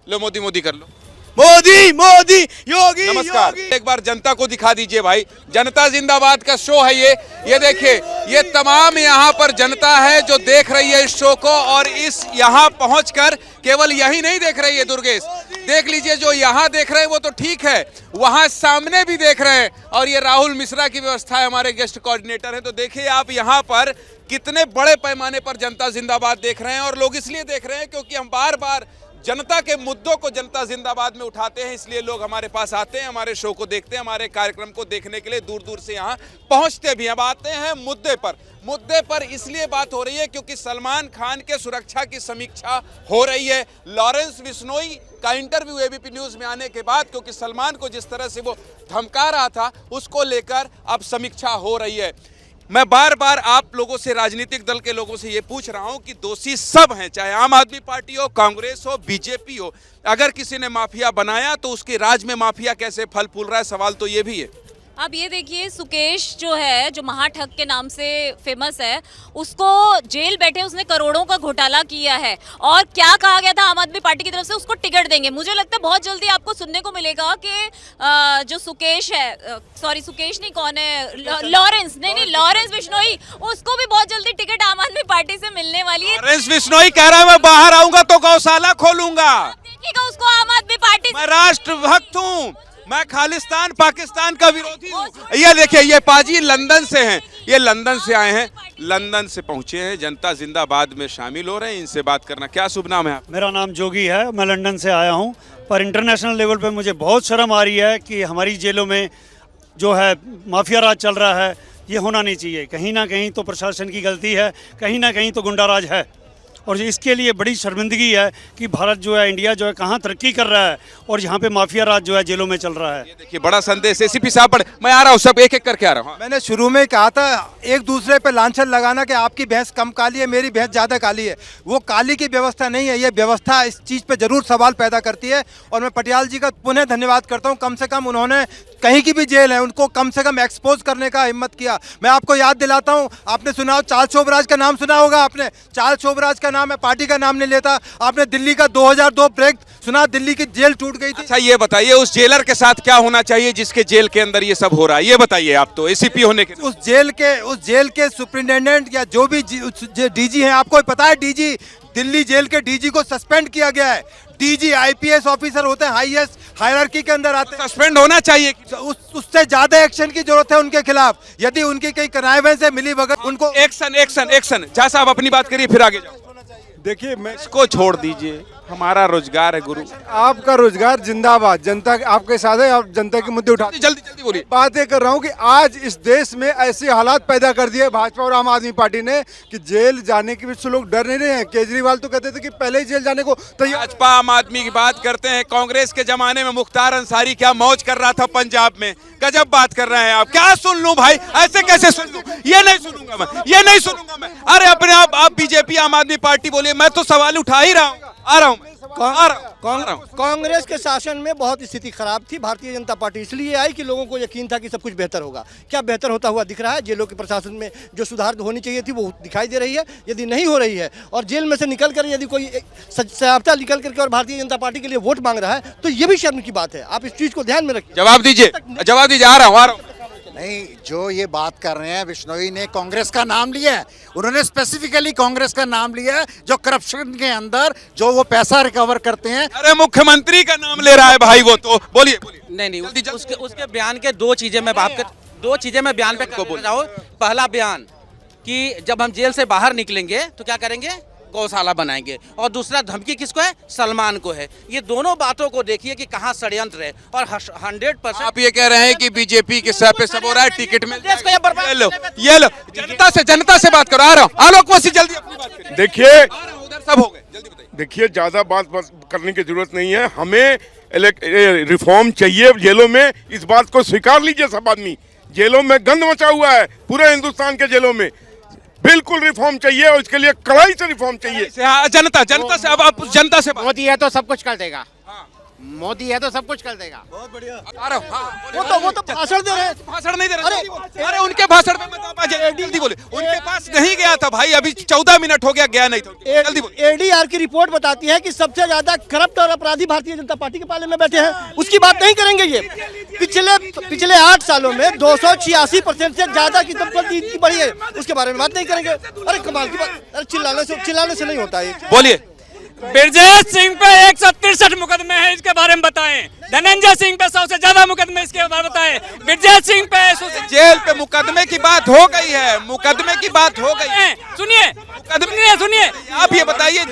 लो, मोदी कर लो। मोदी योगी नमस्कार योगी। एक बार जनता को दिखा दीजिए भाई, जनता जिंदाबाद का शो है ये देखिए, ये तमाम यहाँ पर जनता है जो देख रही है इस शो को। और इस यहाँ पहुंचकर केवल यही नहीं देख रही है दुर्गेश, देख लीजिए जो यहाँ देख रहे हैं वो तो ठीक है, वहां सामने भी देख रहे हैं। और ये राहुल मिश्रा की व्यवस्था है, हमारे गेस्ट कोऑर्डिनेटर हैं। तो देखिए आप यहाँ पर कितने बड़े पैमाने पर जनता जिंदाबाद देख रहे हैं। और लोग इसलिए देख रहे हैं क्योंकि हम बार बार जनता के मुद्दों को जनता जिंदाबाद में उठाते हैं, इसलिए लोग हमारे पास आते हैं, हमारे शो को देखते हैं, हमारे कार्यक्रम को देखने के लिए दूर दूर से यहाँ पहुँचते भी। अब आते हैं मुद्दे पर इसलिए बात हो रही है क्योंकि सलमान खान के सुरक्षा की समीक्षा हो रही है। लॉरेंस बिश्नोई का इंटरव्यू एबीपी न्यूज में आने के बाद, क्योंकि सलमान को जिस तरह से वो धमका रहा था उसको लेकर अब समीक्षा हो रही है। मैं बार बार आप लोगों से, राजनीतिक दल के लोगों से ये पूछ रहा हूं कि दोषी सब हैं, चाहे आम आदमी पार्टी हो, कांग्रेस हो, बीजेपी हो। अगर किसी ने माफिया बनाया तो उसके राज में माफिया कैसे फल फूल रहा है, सवाल तो ये भी है। अब ये देखिए, सुकेश जो है, जो महाठग के नाम से फेमस है, उसको जेल बैठे उसने करोड़ों का घोटाला किया है। और क्या कहा गया था आम आदमी पार्टी की तरफ से, उसको टिकट देंगे। मुझे लगता है बहुत जल्दी आपको सुनने को मिलेगा कि जो सुकेश है, सॉरी सुकेश नहीं, कौन है, लॉरेंस, नहीं लॉरेंस बिश्नोई, उसको भी बहुत जल्दी टिकट आम आदमी पार्टी से मिलने वाली है। लॉरेंस बिश्नोई कह रहा है मैं बाहर आऊंगा तो गौशाला खोलूंगा। देखिएगा उसको आम आदमी पार्टी, मैं राष्ट्रभक्त हूँ, मैं खालिस्तान पाकिस्तान का विरोधी हूँ। ये देखिए, ये पाजी लंदन से हैं, ये लंदन से आए हैं, लंदन से पहुंचे हैं, जनता जिंदाबाद में शामिल हो रहे हैं। इनसे बात करना, क्या शुभ नाम है आप? मेरा नाम जोगी है, मैं लंदन से आया हूं, पर इंटरनेशनल लेवल पे मुझे बहुत शर्म आ रही है कि हमारी जेलों में जो है माफिया राज चल रहा है। ये होना नहीं चाहिए। कहीं ना कहीं तो प्रशासन की गलती है, कहीं ना कहीं तो गुंडा राज है, और इसके लिए बड़ी शर्मिंदगी है कि भारत जो है, इंडिया जो है, कहाँ तरक्की कर रहा है और यहाँ पे माफिया राज जो है जेलों में चल रहा है। देखिए, बड़ा संदेश एसीपी साहब, बड़े मैं आ रहा हूँ, सब एक एक करके आ रहा हूँ। मैंने शुरू में कहा था एक दूसरे पे लांछन लगाना कि आपकी भैंस कम काली है, मेरी भैंस ज़्यादा काली है, वो काली की व्यवस्था नहीं है। ये व्यवस्था इस चीज़ पे जरूर सवाल पैदा करती है। और मैं पटियाल जी का पुनः धन्यवाद करता हूँ, कम से कम उन्होंने कहीं की भी जेल है उनको कम से कम एक्सपोज करने का हिम्मत किया। मैं आपको याद दिलाता हूँ, आपने सुना हो चार्ल्स शोभराज का नाम सुना होगा आपने। चार्ल्स शोभराज का नाम है, पार्टी का नाम नहीं लेता। आपने दिल्ली का 2002 ब्रेक सुना, दिल्ली की जेल टूट गई थी। अच्छा ये बताइए, उस जेलर के साथ क्या होना चाहिए जिसके जेल के अंदर ये सब हो रहा है? ये बताइए, आप तो एसीपी होने के। उस जेल के सुप्रिंटेंडेंट या जो भी डीजी हैं, आपको पता है डीजी, दिल्ली जेल के डीजी को सस्पेंड किया गया है। डीजी आईपीएस ऑफिसर होते हैं, हाईएस्ट हायरार्की के अंदर आते हैं, सस्पेंड होना चाहिए। उससे ज्यादा एक्शन की जरूरत है उनके खिलाफ। यदि उनकी कई कनाइवें से मिली भगत, उनको एक्शन एक्शन एक्शन। जहाँ साहब अपनी बात करिए, फिर आगे जाओ। देखिए, मैं इसको छोड़ दीजिए, हमारा रोजगार है गुरु। आपका रोजगार जिंदाबाद, जनता आपके साथ है, आप जनता के मुद्दे उठा। जल्दी बोलिए। बात ये कर रहा हूँ कि आज इस देश में ऐसे हालात पैदा कर दिए भाजपा और आम आदमी पार्टी ने कि जेल जाने के बीच से लोग डर नहीं रहे हैं। केजरीवाल तो कहते थे कि पहले ही जेल जाने को तैयार। भाजपा आम आदमी की बात करते हैं, कांग्रेस के जमाने में मुख्तार अंसारी क्या मौज कर रहा था पंजाब में। गजब बात कर रहे हैं आप। क्या सुन लूं भाई, ऐसे कैसे सुन लूं? ये नहीं सुनूंगा मैं, ये नहीं सुनूंगा मैं। अरे अपने आप बीजेपी आम आदमी पार्टी बोलिए, मैं तो सवाल उठा ही रहा हूँ। आ रहा हूँ कांग्रेस के शासन में बहुत स्थिति खराब थी। भारतीय जनता पार्टी इसलिए आई कि लोगों को यकीन था कि सब कुछ बेहतर होगा। क्या बेहतर होता हुआ दिख रहा है? जेलों के प्रशासन में जो सुधार होनी चाहिए थी वो दिखाई दे रही है। यदि नहीं हो रही है और जेल में से निकल कर यदि कोई सजाफता निकल करके और भारतीय जनता पार्टी के लिए वोट मांग रहा है तो ये भी शर्म की बात है। आप इस चीज को ध्यान में रखिए। जवाब दीजिए, आ रहा हूँ। नहीं, जो ये बात कर रहे हैं, बिश्नोई ने कांग्रेस का नाम लिया है, उन्होंने स्पेसिफिकली कांग्रेस का नाम लिया है, जो करप्शन के अंदर जो वो पैसा रिकवर करते हैं। अरे मुख्यमंत्री का नाम ले रहा है भाई वो तो। बोलिए। नहीं, उसके बयान के दो चीजें मैं बयान पे बोल रहा हूँ। पहला बयान कि जब हम जेल से बाहर निकलेंगे तो क्या करेंगे, गौशाला बनाएंगे, और दूसरा धमकी किसको है, सलमान को है। ये दोनों बातों को देखिए कि कहाँ षड्यंत्र है। और 100% आप ये कह रहे हैं कि बीजेपी के सर पे सब हो रहा है, टिकट में ये लो जनता से बात करो। आ रहा हूँ, आलोक वसी, जल्दी अपनी बात करिए। देखिए, उधर सब हो गए, जल्दी बताइए। देखिए, ज्यादा बात करने की जरूरत नहीं है। हमें रिफॉर्म चाहिए जेलों में, इस बात को स्वीकार लीजिए सब आदमी। जेलों में गंद मचा हुआ है, पूरे हिंदुस्तान के जेलों में। बिल्कुल रिफॉर्म चाहिए और इसके लिए कड़ाई से रिफॉर्म चाहिए। जनता से, अब आप जनता से। मोदी है तो सब कुछ कर देगा, मोदी है तो सब कुछ कर देगा। बहुत बढ़िया। आ रहा हूँ। वो तो भाषण दे रहे हैं। भाषण नहीं दे रहे। अरे उनके भाषण में जल्दी बोले। उनके पास नहीं गया था भाई, अभी 14 मिनट हो गया, गया नहीं था। जल्दी बोले। एडीआर की रिपोर्ट बताती है कि सबसे ज्यादा करप्ट और अपराधी भारतीय जनता पार्टी के पाले में बैठे हैं। उसकी बात नहीं करेंगे। ये पिछले 8 सालों में 286% से ज्यादा की संपत्ति बढ़ी है, उसके बारे में बात नहीं करेंगे। अरे कमाल की बात। अरे चिल्लाने से नहीं होता है। बोलिए। ब्रजेश सिंह पे 163 मुकदमे हैं, इसके बारे में बताएं। धनंजय सिंह पे 100 से ज्यादा मुकदमे, इसके बारे में बताएं। ब्रजेश सिंह पे जेल पे मुकदमे की बात हो गई है, मुकदमे की बात हो गई है। सुनिए आप ये बताइए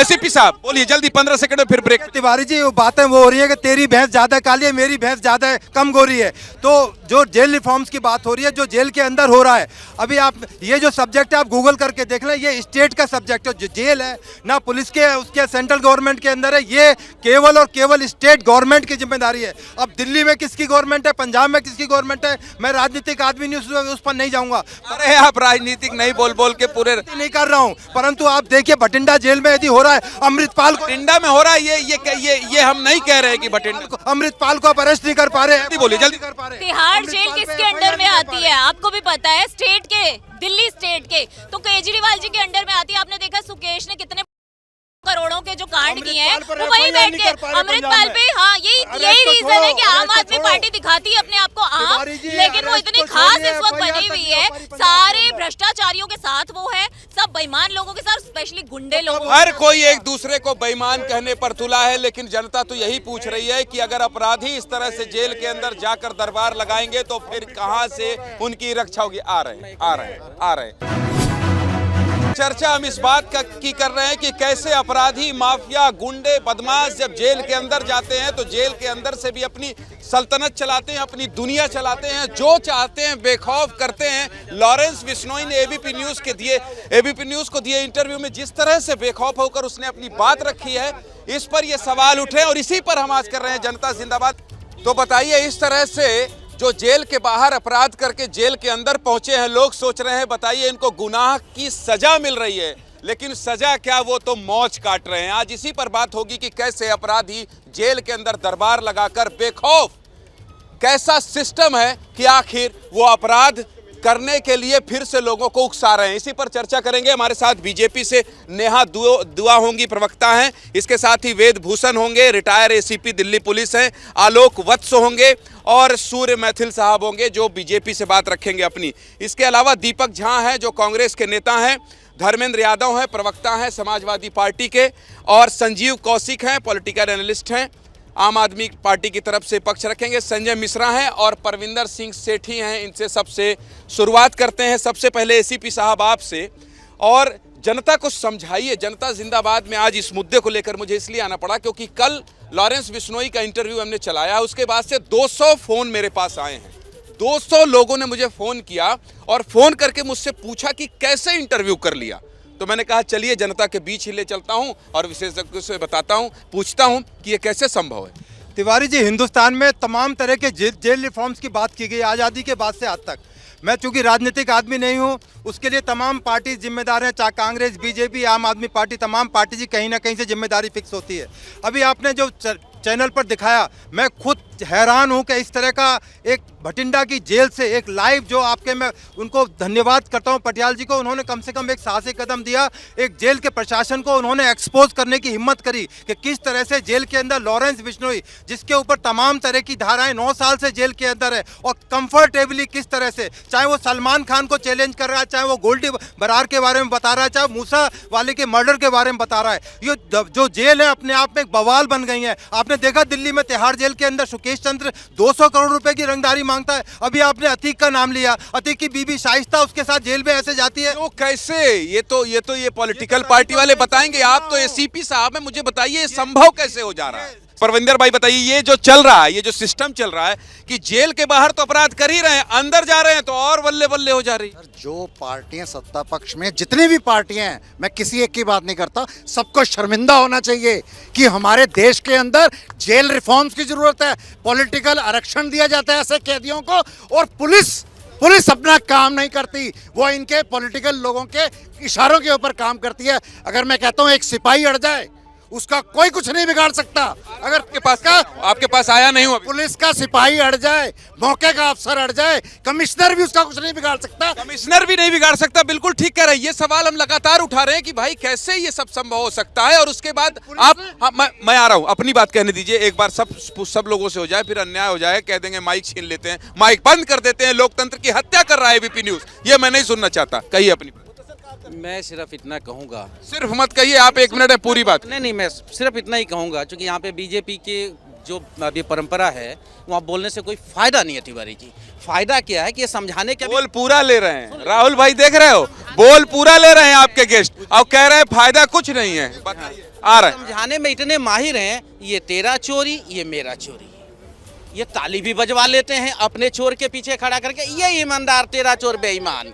एसीपी साहब, बोलिए जल्दी, 15 सेकंड में फिर ब्रेक। तिवारी जी, वो बातें वो हो रही है कि तेरी भैंस ज्यादा काली है, मेरी भैंस ज्यादा कम गोरी है। तो जो जेल रिफॉर्म्स की बात हो रही है, जो जेल के अंदर हो रहा है, अभी आप ये जो सब्जेक्ट है आप गूगल करके देख लें, ये स्टेट का सब्जेक्ट है। जो जेल है ना पुलिस के, उसके सेंट्रल गवर्नमेंट के अंदर है, ये केवल और केवल स्टेट गवर्नमेंट की जिम्मेदारी है। अब दिल्ली में किसकी गवर्नमेंट है, पंजाब में किसकी गवर्नमेंट है, मैं राजनीतिक आदमी नहीं, उस पर नहीं जाऊंगा। अरे आप राजनीतिक नहीं बोल के पूरे नहीं कर रहा हूं, परंतु आप देखिए भटिंडा जेल में यदि हो रहा है, अमृतपाल को भटिंडा में हो रहा है, ये हम नहीं कह रहे कि भटिंडा, अमृतपाल को आप अरेस्ट नहीं कर पा रहे हैं। बोलिए जल्दी। तिहाड़ जेल किसके अंडर में आती है आपको भी पता है, स्टेट के, दिल्ली स्टेट के, तो केजरीवाल जी के अंडर में आती है। आपने देखा सुकेश ने कितने करोड़ों के जो कांड किए हैं वो वही बैठ के अमृतपाल पे, हाँ यही रीजन है कि आम आदमी पार्टी दिखाती है अपने आप को आम, लेकिन वो इतनी खास इस वक्त बनी हुई है, सारे भ्रष्टाचारियों के साथ वो है, सब बेईमान लोगों के साथ, स्पेशली गुंडे लोगों। हर कोई एक दूसरे को बेईमान कहने पर तुला है, लेकिन जनता तो यही पूछ रही है कि अगर अपराधी इस तरह से जेल के अंदर जाकर दरबार लगाएंगे तो फिर कहां से उनकी रक्षा होगी। आ रहे हैं। चर्चा हम इस बात की कर रहे हैं कि कैसे अपराधी, माफिया, गुंडे, बदमाश जब जेल के अंदर जाते हैं तो जेल के अंदर से भी अपनी सल्तनत चलाते हैं, अपनी दुनिया चलाते हैं, जो चाहते हैं बेखौफ करते हैं। लॉरेंस बिश्नोई ने एबीपी न्यूज को दिए इंटरव्यू में जिस तरह से बेखौफ होकर उसने अपनी बात रखी है, इस पर ये सवाल उठे और इसी पर हम आज कर रहे हैं जनता जिंदाबाद। तो बताइए, इस तरह से जो जेल के बाहर अपराध करके जेल के अंदर पहुंचे हैं, लोग सोच रहे हैं बताइए इनको गुनाह की सजा मिल रही है, लेकिन सजा क्या, वो तो मौज काट रहे हैं। आज इसी पर बात होगी कि कैसे अपराधी जेल के अंदर दरबार लगाकर बेखौफ, कैसा सिस्टम है कि आखिर वो अपराध करने के लिए फिर से लोगों को उकसा रहे हैं। इसी पर चर्चा करेंगे। हमारे साथ बीजेपी से नेहा दुआ होंगी, प्रवक्ता हैं। इसके साथ ही वेद भूषण होंगे, रिटायर एसीपी दिल्ली पुलिस हैं। आलोक वत्स होंगे और सूर्य मैथिल साहब होंगे जो बीजेपी से बात रखेंगे अपनी। इसके अलावा दीपक झा हैं जो कांग्रेस के नेता हैं, धर्मेंद्र यादव हैं, प्रवक्ता हैं समाजवादी पार्टी के, और संजीव कौशिक हैं, पॉलिटिकल एनालिस्ट हैं, आम आदमी पार्टी की तरफ से पक्ष रखेंगे। संजय मिश्रा हैं और परविंदर सिंह सेठी हैं। इनसे सबसे शुरुआत करते हैं। सबसे पहले एसीपी साहब आपसे, और जनता को समझाइए। जनता जिंदाबाद में आज इस मुद्दे को लेकर मुझे इसलिए आना पड़ा क्योंकि कल लॉरेंस बिश्नोई का इंटरव्यू हमने चलाया, उसके बाद से 200 फोन मेरे पास आए हैं। 200 लोगों ने मुझे फोन किया और फोन करके मुझसे पूछा कि कैसे इंटरव्यू कर लिया। तो मैंने कहा चलिए जनता के बीच ही ले चलता हूं और विशेषज्ञों से बताता हूं, पूछता हूं कि ये कैसे संभव है। तिवारी जी, हिंदुस्तान में तमाम तरह के जेल रिफॉर्म्स की बात की गई आज़ादी के बाद से आज तक। मैं चूंकि राजनीतिक आदमी नहीं हूं, उसके लिए तमाम पार्टी जिम्मेदार हैं, चाहे कांग्रेस, बीजेपी, आम आदमी पार्टी, तमाम पार्टी की कहीं ना कहीं से जिम्मेदारी फिक्स होती है। अभी आपने जो चैनल पर दिखाया, मैं खुद हैरान हूं कि इस तरह का एक भटिंडा की जेल से एक लाइव, जो आपके, मैं उनको धन्यवाद करता हूं पटियाल जी को, उन्होंने कम से कम एक साहसी कदम दिया। एक जेल के प्रशासन को उन्होंने एक्सपोज करने की हिम्मत करी कि किस तरह से जेल के अंदर लॉरेंस बिश्नोई, जिसके ऊपर तमाम तरह की धाराएं, 9 साल से जेल के अंदर है, और कंफर्टेबली किस तरह से, चाहे वो सलमान खान को चैलेंज कर रहा है, चाहे वो गोल्डी बरार के बारे में बता रहा है, चाहे मूसा वाले के मर्डर के बारे में बता रहा है। ये जो जेल है अपने आप में एक बवाल बन गई है। आपने देखा दिल्ली में तिहाड़ जेल के अंदर सुकेश चंद्र 200 करोड़ रुपए की रंगदारी मांगता है। अभी आपने अतीक का नाम लिया, अतीक की बीबी शाइस्ता उसके साथ जेल में ऐसे जाती है। तो कैसे, ये पॉलिटिकल पार्टी वाले बताएंगे, आप तो एसीपी साहब हैं, मुझे बताइए संभव कैसे हो जा रहा है। परविंदर भाई बताइए, ये जो चल रहा है, ये जो सिस्टम चल रहा है कि जेल के बाहर तो अपराध कर ही रहे हैं, अंदर जा रहे हैं तो और बल्ले बल्ले हो जा रही। जो पार्टियां सत्ता पक्ष में, जितनी भी पार्टियां हैं, मैं किसी एक की बात नहीं करता, सबको शर्मिंदा होना चाहिए कि हमारे देश के अंदर जेल रिफॉर्म्स की जरूरत है। पॉलिटिकल आरक्षण दिया जाता है ऐसे कैदियों को, और पुलिस अपना काम नहीं करती, वो इनके पॉलिटिकल लोगों के इशारों के ऊपर काम करती है। अगर मैं कहता हूँ एक सिपाही अड़ जाए, उसका कोई कुछ नहीं बिगाड़ सकता। अगर आपके पास आया नहीं हुआ, पुलिस का सिपाही अड़ जाए, मौके का अफसर अड़ जाए, कमिश्नर भी उसका कुछ नहीं बिगाड़ सकता। कमिश्नर भी नहीं बिगाड़ सकता, बिल्कुल ठीक कह रहे हैं। ये सवाल हम लगातार उठा रहे हैं कि भाई कैसे ये सब संभव हो सकता है। और उसके बाद मैं आ रहा हूं, अपनी बात कहने दीजिए एक बार, सब लोगों से हो जाए, फिर अन्याय हो जाए, कह देंगे माइक छीन लेते हैं, माइक बंद कर देते हैं, लोकतंत्र की हत्या कर रहा है एबीपी न्यूज। ये मैं नहीं सुनना चाहता, कहिए अपनी। मैं सिर्फ इतना कहूँगा, सिर्फ मत कहिए, आप 1 मिनट है पूरी बात। नहीं, मैं सिर्फ इतना ही कहूँगा, क्योंकि यहाँ पे बीजेपी के जो अभी परंपरा है, वहाँ बोलने से कोई फायदा नहीं है। तिवारी जी, फायदा क्या है कि ये समझाने के, बोल पूरा ले रहे हैं, राहुल भाई देख रहे हो, बोल पूरा ले रहे हैं आपके गेस्ट, और कह रहे हैं फायदा कुछ नहीं है। आ रहा है, समझाने में इतने माहिर हैं, ये तेरा चोरी, ये मेरा चोरी, ये ताली भी बजवा लेते हैं अपने चोर के पीछे खड़ा करके, ये ईमानदार तेरा चोर बेईमान।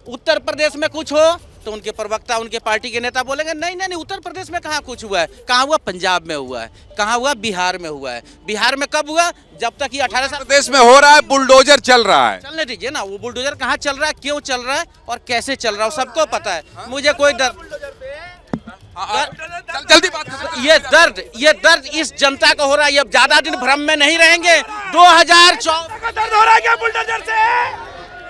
उत्तर प्रदेश में कुछ हो तो उनके प्रवक्ता, उनके पार्टी के नेता बोलेंगे नहीं नहीं नहीं, उत्तर प्रदेश में कहाँ कुछ हुआ है, कहाँ हुआ, पंजाब में हुआ है, कहाँ हुआ, बिहार में हुआ है। बिहार में कब हुआ, जब तक ये 18 साल प्रदेश में हो रहा है, बुलडोजर चल रहा है। चलने दीजिए ना, वो बुलडोजर कहाँ चल रहा है, क्यों चल रहा है और कैसे चल रहा है, सबको पता है। मुझे कोई जल्दी बात कर। ये दर्द इस जनता को हो रहा है। ये अब ज्यादा दिन भ्रम में नहीं रहेंगे। 2024 का दर्द हो रहा है क्या बुलडोजर से?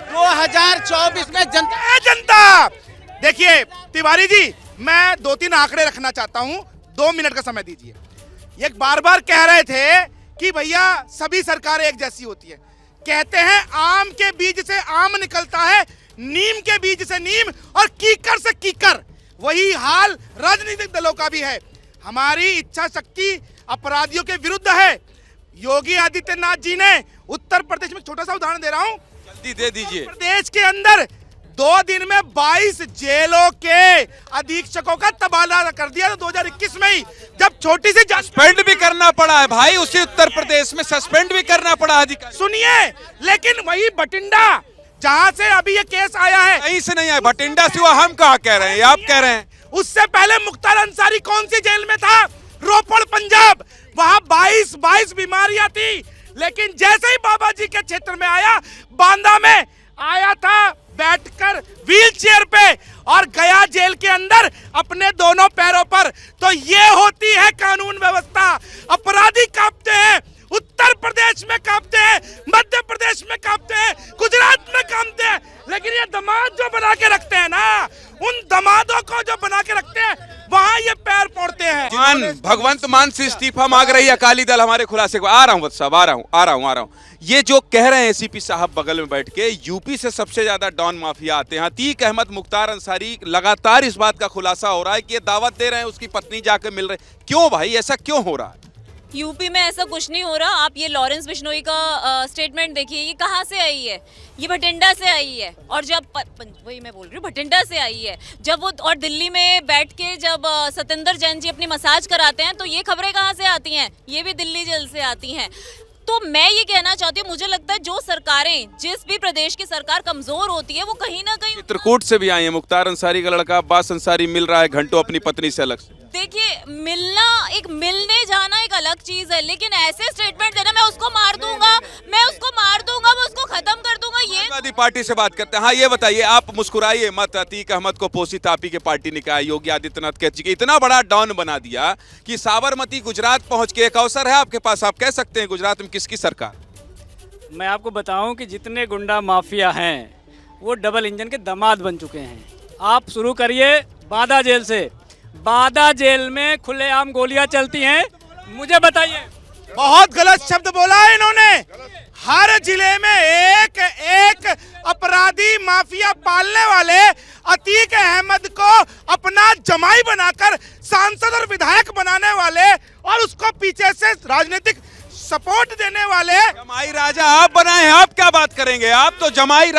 2024 में जनता देखिए तिवारी जी, मैं 2-3 आंकड़े रखना चाहता हूं, 2 मिनट का समय दीजिए। ये बार बार कह रहे थे कि भैया सभी सरकारें एक जैसी होती है। कहते हैं आम के बीज से आम निकलता है, नीम के बीज से नीम और कीकर से कीकर। वही हाल राजनीतिक दलों का भी है। हमारी इच्छा शक्ति अपराधियों के विरुद्ध है। योगी आदित्यनाथ जी ने उत्तर प्रदेश में, छोटा सा उदाहरण दे रहा हूं, जल्दी दे दीजिए। प्रदेश के अंदर 2 दिन में 22 जेलों के अधीक्षकों का तबादला कर दिया। तो 2021 में ही जब छोटी सी सस्पेंड भी करना पड़ा है भाई, उसी उत्तर प्रदेश में सस्पेंड भी करना पड़ा अधिकारी। सुनिए, लेकिन वही बठिंडा जहां से अभी ये केस आया है, कहीं से नहीं आया, बठिंडा से हुआ। हम कहाँ कह रहे हैं, आप कह रहे हैं। उससे पहले मुख्तार अंसारी कौन सी जेल में था? रोपड़, पंजाब। वहां 22 बीमारियां थी। लेकिन जैसे ही बाबा जी के क्षेत्र में आया, बांदा में आया था बैठकर व्हील चेयर पे और गया जेल के अंदर अपने दोनों पैरों पर। तो ये होती है कानून व्यवस्था। अपराधी कांपते हैं, उत्तर प्रदेश में कांपते हैं, मध्य प्रदेश में कांपते हैं, गुजरात में कांपते हैं। लेकिन ये दामाद जो बना के रखते हैं ना, उन दामादों को जो बना के रखते हैं, वहां ये पैर फोड़ते हैं। भगवंत मान से इस्तीफा मांग रही है अकाली दल। हमारे खुलासे को आ रहा हूं वत्स साहब, आ रहा हूं। ये जो कह रहे हैं एसीपी साहब बगल में बैठ के, यूपी से सबसे ज्यादा डॉन माफिया आते हैं। अतीक अहमद, मुख्तार अंसारी, लगातार इस बात का खुलासा हो रहा है कि ये दावत दे रहे हैं, उसकी पत्नी जाकर मिल रहे। क्यों भाई, ऐसा क्यों हो रहा है? यूपी में ऐसा कुछ नहीं हो रहा। आप ये लॉरेंस बिश्नोई का स्टेटमेंट देखिए, ये कहाँ से आई है? ये भटिंडा से आई है। और जब वही मैं बोल रही हूँ, भटिंडा से आई है। जब वो और दिल्ली में बैठ के जब सत्येंद्र जैन जी अपनी मसाज कराते हैं, तो ये खबरें कहाँ से आती हैं? ये भी दिल्ली जेल से आती हैं। तो मैं ये कहना चाहती हूँ, मुझे लगता है जो सरकारें, जिस भी प्रदेश की सरकार कमजोर होती है, वो कहीं ना कहीं। चित्रकूट से भी आए हैं, मुख्तार अंसारी का लड़का अब्बास अंसारी मिल रहा है घंटों अपनी पत्नी से अलग से। देखिए, मिलने जाना एक अलग चीज है, लेकिन ऐसे स्टेटमेंट देना, मैं उसको मार दूंगा, मैं उसको खत्म कर दूंगा, ये समाजवादी पार्टी से बात करते हैं। हाँ, ये बताइए, आप मुस्कुराइए मत। अतीक अहमद को पोसी तापी के पार्टी ने कहा, योगी आदित्यनाथ कह चुके, इतना बड़ा डॉन बना दिया कि साबरमती गुजरात पहुंच के, एक अवसर है आपके पास, आप कह सकते हैं गुजरात में किसकी सरकार। मैं आपको बताऊं कि जितने गुंडा माफिया हैं वो डबल इंजन के दामाद बन चुके हैं। आप शुरू करिए बांदा जेल से। बांदा जेल में खुलेआम गोलियां चलती हैं। मुझे बताइए, बहुत गलत शब्द बोला है इन्होंने। हर जिले में एक अपराधी माफिया पालने वाले अतीक अहमद को अपना जमाई बनाकर सांसद और विधायक बनाने वाले और उसको पीछे से राजनीतिक सपोर्ट देने वाले जमाई राजा आप बनाए हैं। आप क्या बात करेंगे? आप तो जमाई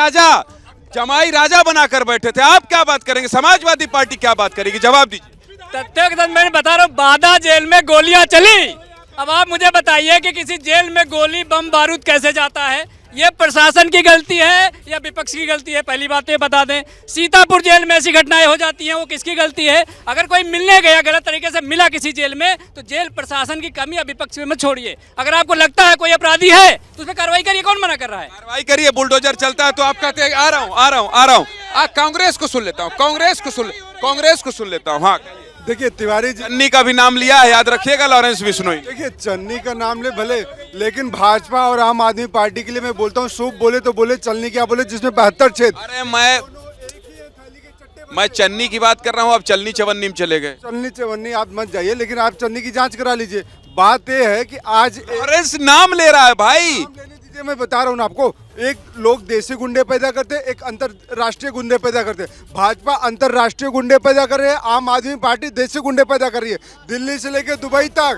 राजा बनाकर बैठे थे। आप क्या बात करेंगे? समाजवादी पार्टी क्या बात करेगी? जवाब दीजिए। तथ्यों के साथ मैं बता रहा हूँ, बांदा जेल में गोलियां चली। अब आप मुझे बताइए कि किसी जेल में गोली बम बारूद कैसे जाता है? ये प्रशासन की गलती है या विपक्ष की गलती है? पहली बात तो ये बता दें। सीतापुर जेल में ऐसी घटनाएं हो जाती हैं, वो किसकी गलती है? अगर कोई मिलने गया, गलत तरीके से मिला किसी जेल में, तो जेल प्रशासन की कमी या विपक्ष में छोड़िए। अगर आपको लगता है कोई अपराधी है तो उस पर कार्रवाई करिए। कौन मना कर रहा है? कार्रवाई करिए। बुलडोजर चलता है तो आप कहते हैं आ रहा हूँ। कांग्रेस को सुन लेता हूँ, कांग्रेस को सुन लेता हूँ। हाँ, देखिए तिवारी जी, चन्नी का भी नाम लिया है, याद रखिएगा, लॉरेंस बिश्नोई। देखिए चन्नी का नाम ले भले, लेकिन भाजपा और आम आदमी पार्टी के लिए मैं बोलता हूँ, सूप बोले तो बोले, चलनी क्या बोले, जिसमें 72 छेद। अरे मैं चन्नी की बात कर रहा हूँ, आप चलनी चवन्नी में चले गए। चलनी चवन्नी आप मत जाइए, लेकिन आप चन्नी की जांच करा लीजिए। बात यह है कि आज लॉरेंस नाम ले रहा है भाई। मैं बता रहा हूँ ना आपको, एक लोग देसी गुंडे पैदा करते, एक अंतरराष्ट्रीय गुंडे पैदा करते। भाजपा अंतरराष्ट्रीय गुंडे पैदा कर रहे हैं, आम आदमी पार्टी देसी गुंडे पैदा कर रही है, दिल्ली से लेकर दुबई तक।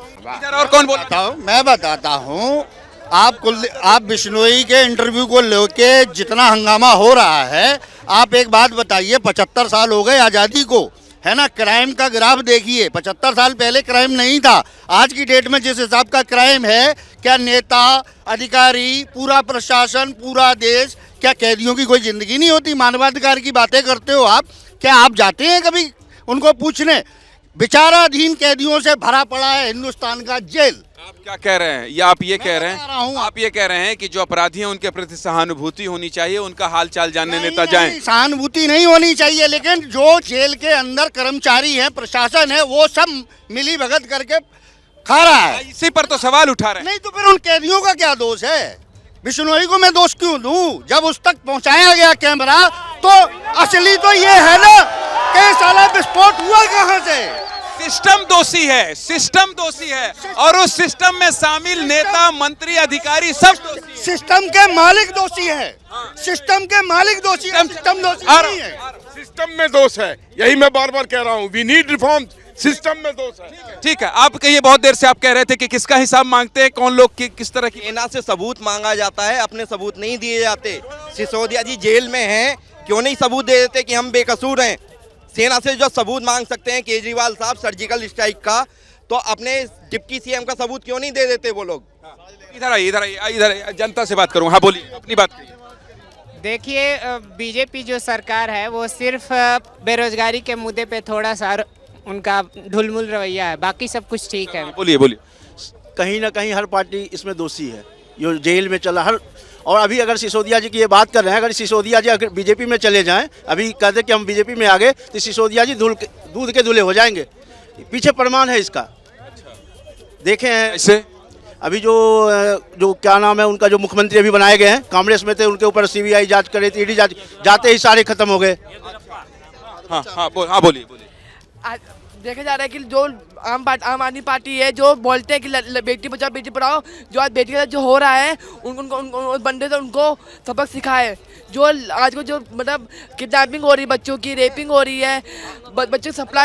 और कौन बोलता हूँ? मैं बताता हूँ, आप बिश्नोई के इंटरव्यू को लेके जितना हंगामा हो रहा है, आप एक बात बताइए, 75 साल हो गए आज़ादी को, है ना? क्राइम का ग्राफ देखिए, 75 साल पहले क्राइम नहीं था। आज की डेट में जिस हिसाब का क्राइम है, क्या नेता, अधिकारी, पूरा प्रशासन, पूरा देश, क्या कैदियों की कोई जिंदगी नहीं होती? मानवाधिकार की बातें करते हो आप, क्या आप जाते हैं कभी उनको पूछने? विचाराधीन कैदियों से भरा पड़ा है हिंदुस्तान का जेल। आप क्या कह रहे हैं? या आप ये कह रहे हैं, आप ये कह रहे हैं कि जो अपराधी हैं उनके प्रति सहानुभूति होनी चाहिए, उनका हालचाल जानने नेता जाएं? सहानुभूति नहीं होनी चाहिए, लेकिन जो जेल के अंदर कर्मचारी है, प्रशासन है, वो सब मिली भगत करके खा रहा है। इसी पर तो सवाल उठा रहे हैं। नहीं तो फिर उन कैदियों का क्या दोष है? बिश्नोई को मैं दोष क्यों दूं? जब उस तक पहुंचाया गया कैमरा, तो असली तो ये है ना कि साला विस्फोट हुआ कहां से? सिस्टम दोषी है, सिस्टम दोषी है, और उस सिस्टम में शामिल नेता, मंत्री, अधिकारी सब दोषी हैं। सिस्टम के मालिक दोषी है, सिस्टम के मालिक दोषी है, सिस्टम दोषी नहीं है। सिस्टम में दोष है, यही मैं बार बार कह रहा हूँ। वी नीड रिफॉर्म, सिस्टम में दोष है। ठीक है, आप कहिए, बहुत देर से आप कह रहे थे कि किसका हिसाब मांगते हैं, कौन लोग किस तरह की? सेना से सबूत मांगा जाता है, अपने सबूत नहीं दिए जाते। सिसोदिया जी जेल में हैं, क्यों नहीं सबूत दे देते कि हम बेकसूर हैं? सेना से जो सबूत मांग सकते हैं केजरीवाल साहब सर्जिकल स्ट्राइक का, तो अपने डिप्टी सीएम का सबूत क्यों नहीं दे देते वो लोग? इधर आइए, इधर आइए, इधर जनता से बात करूं। हाँ बोलिए, अपनी बात करिए। देखिए, बीजेपी जो सरकार है वो सिर्फ बेरोजगारी के मुद्दे पे थोड़ा सा उनका ढुलमुल रवैया है, बाकी सब कुछ ठीक है। बोलिए बोलिए। कहीं ना कहीं हर पार्टी इसमें दोषी है, जो जेल में चला हर। और अभी अगर सिसोदिया जी की ये बात कर रहे हैं, अगर सिसोदिया जी अगर बीजेपी में चले जाएं, अभी कहते कि हम बीजेपी में आ गए, तो सिसोदिया जी दूध के दूल्हे हो जाएंगे। पीछे प्रमाण है इसका, देखे हैं। इससे अभी जो क्या नाम है उनका, जो मुख्यमंत्री अभी बनाए गए हैं, कांग्रेस में थे, उनके ऊपर सीबीआई जांच कर रही थी, ईडी जांच, जाते ही सारे खत्म हो गए। हाँ बोलिए। देखा जा रहा है कि जो आम आदमी पार्टी है, जो बोलते हैं कि बेटी बचाओ बेटी पढ़ाओ, जो आज बेटी के साथ जो हो रहा है, उनको बंदे से उनको सबक सिखाए। जो आज को जो मतलब किडनैपिंग हो रही है, बच्चों की रेपिंग हो रही है, बच्चों की सप्लाई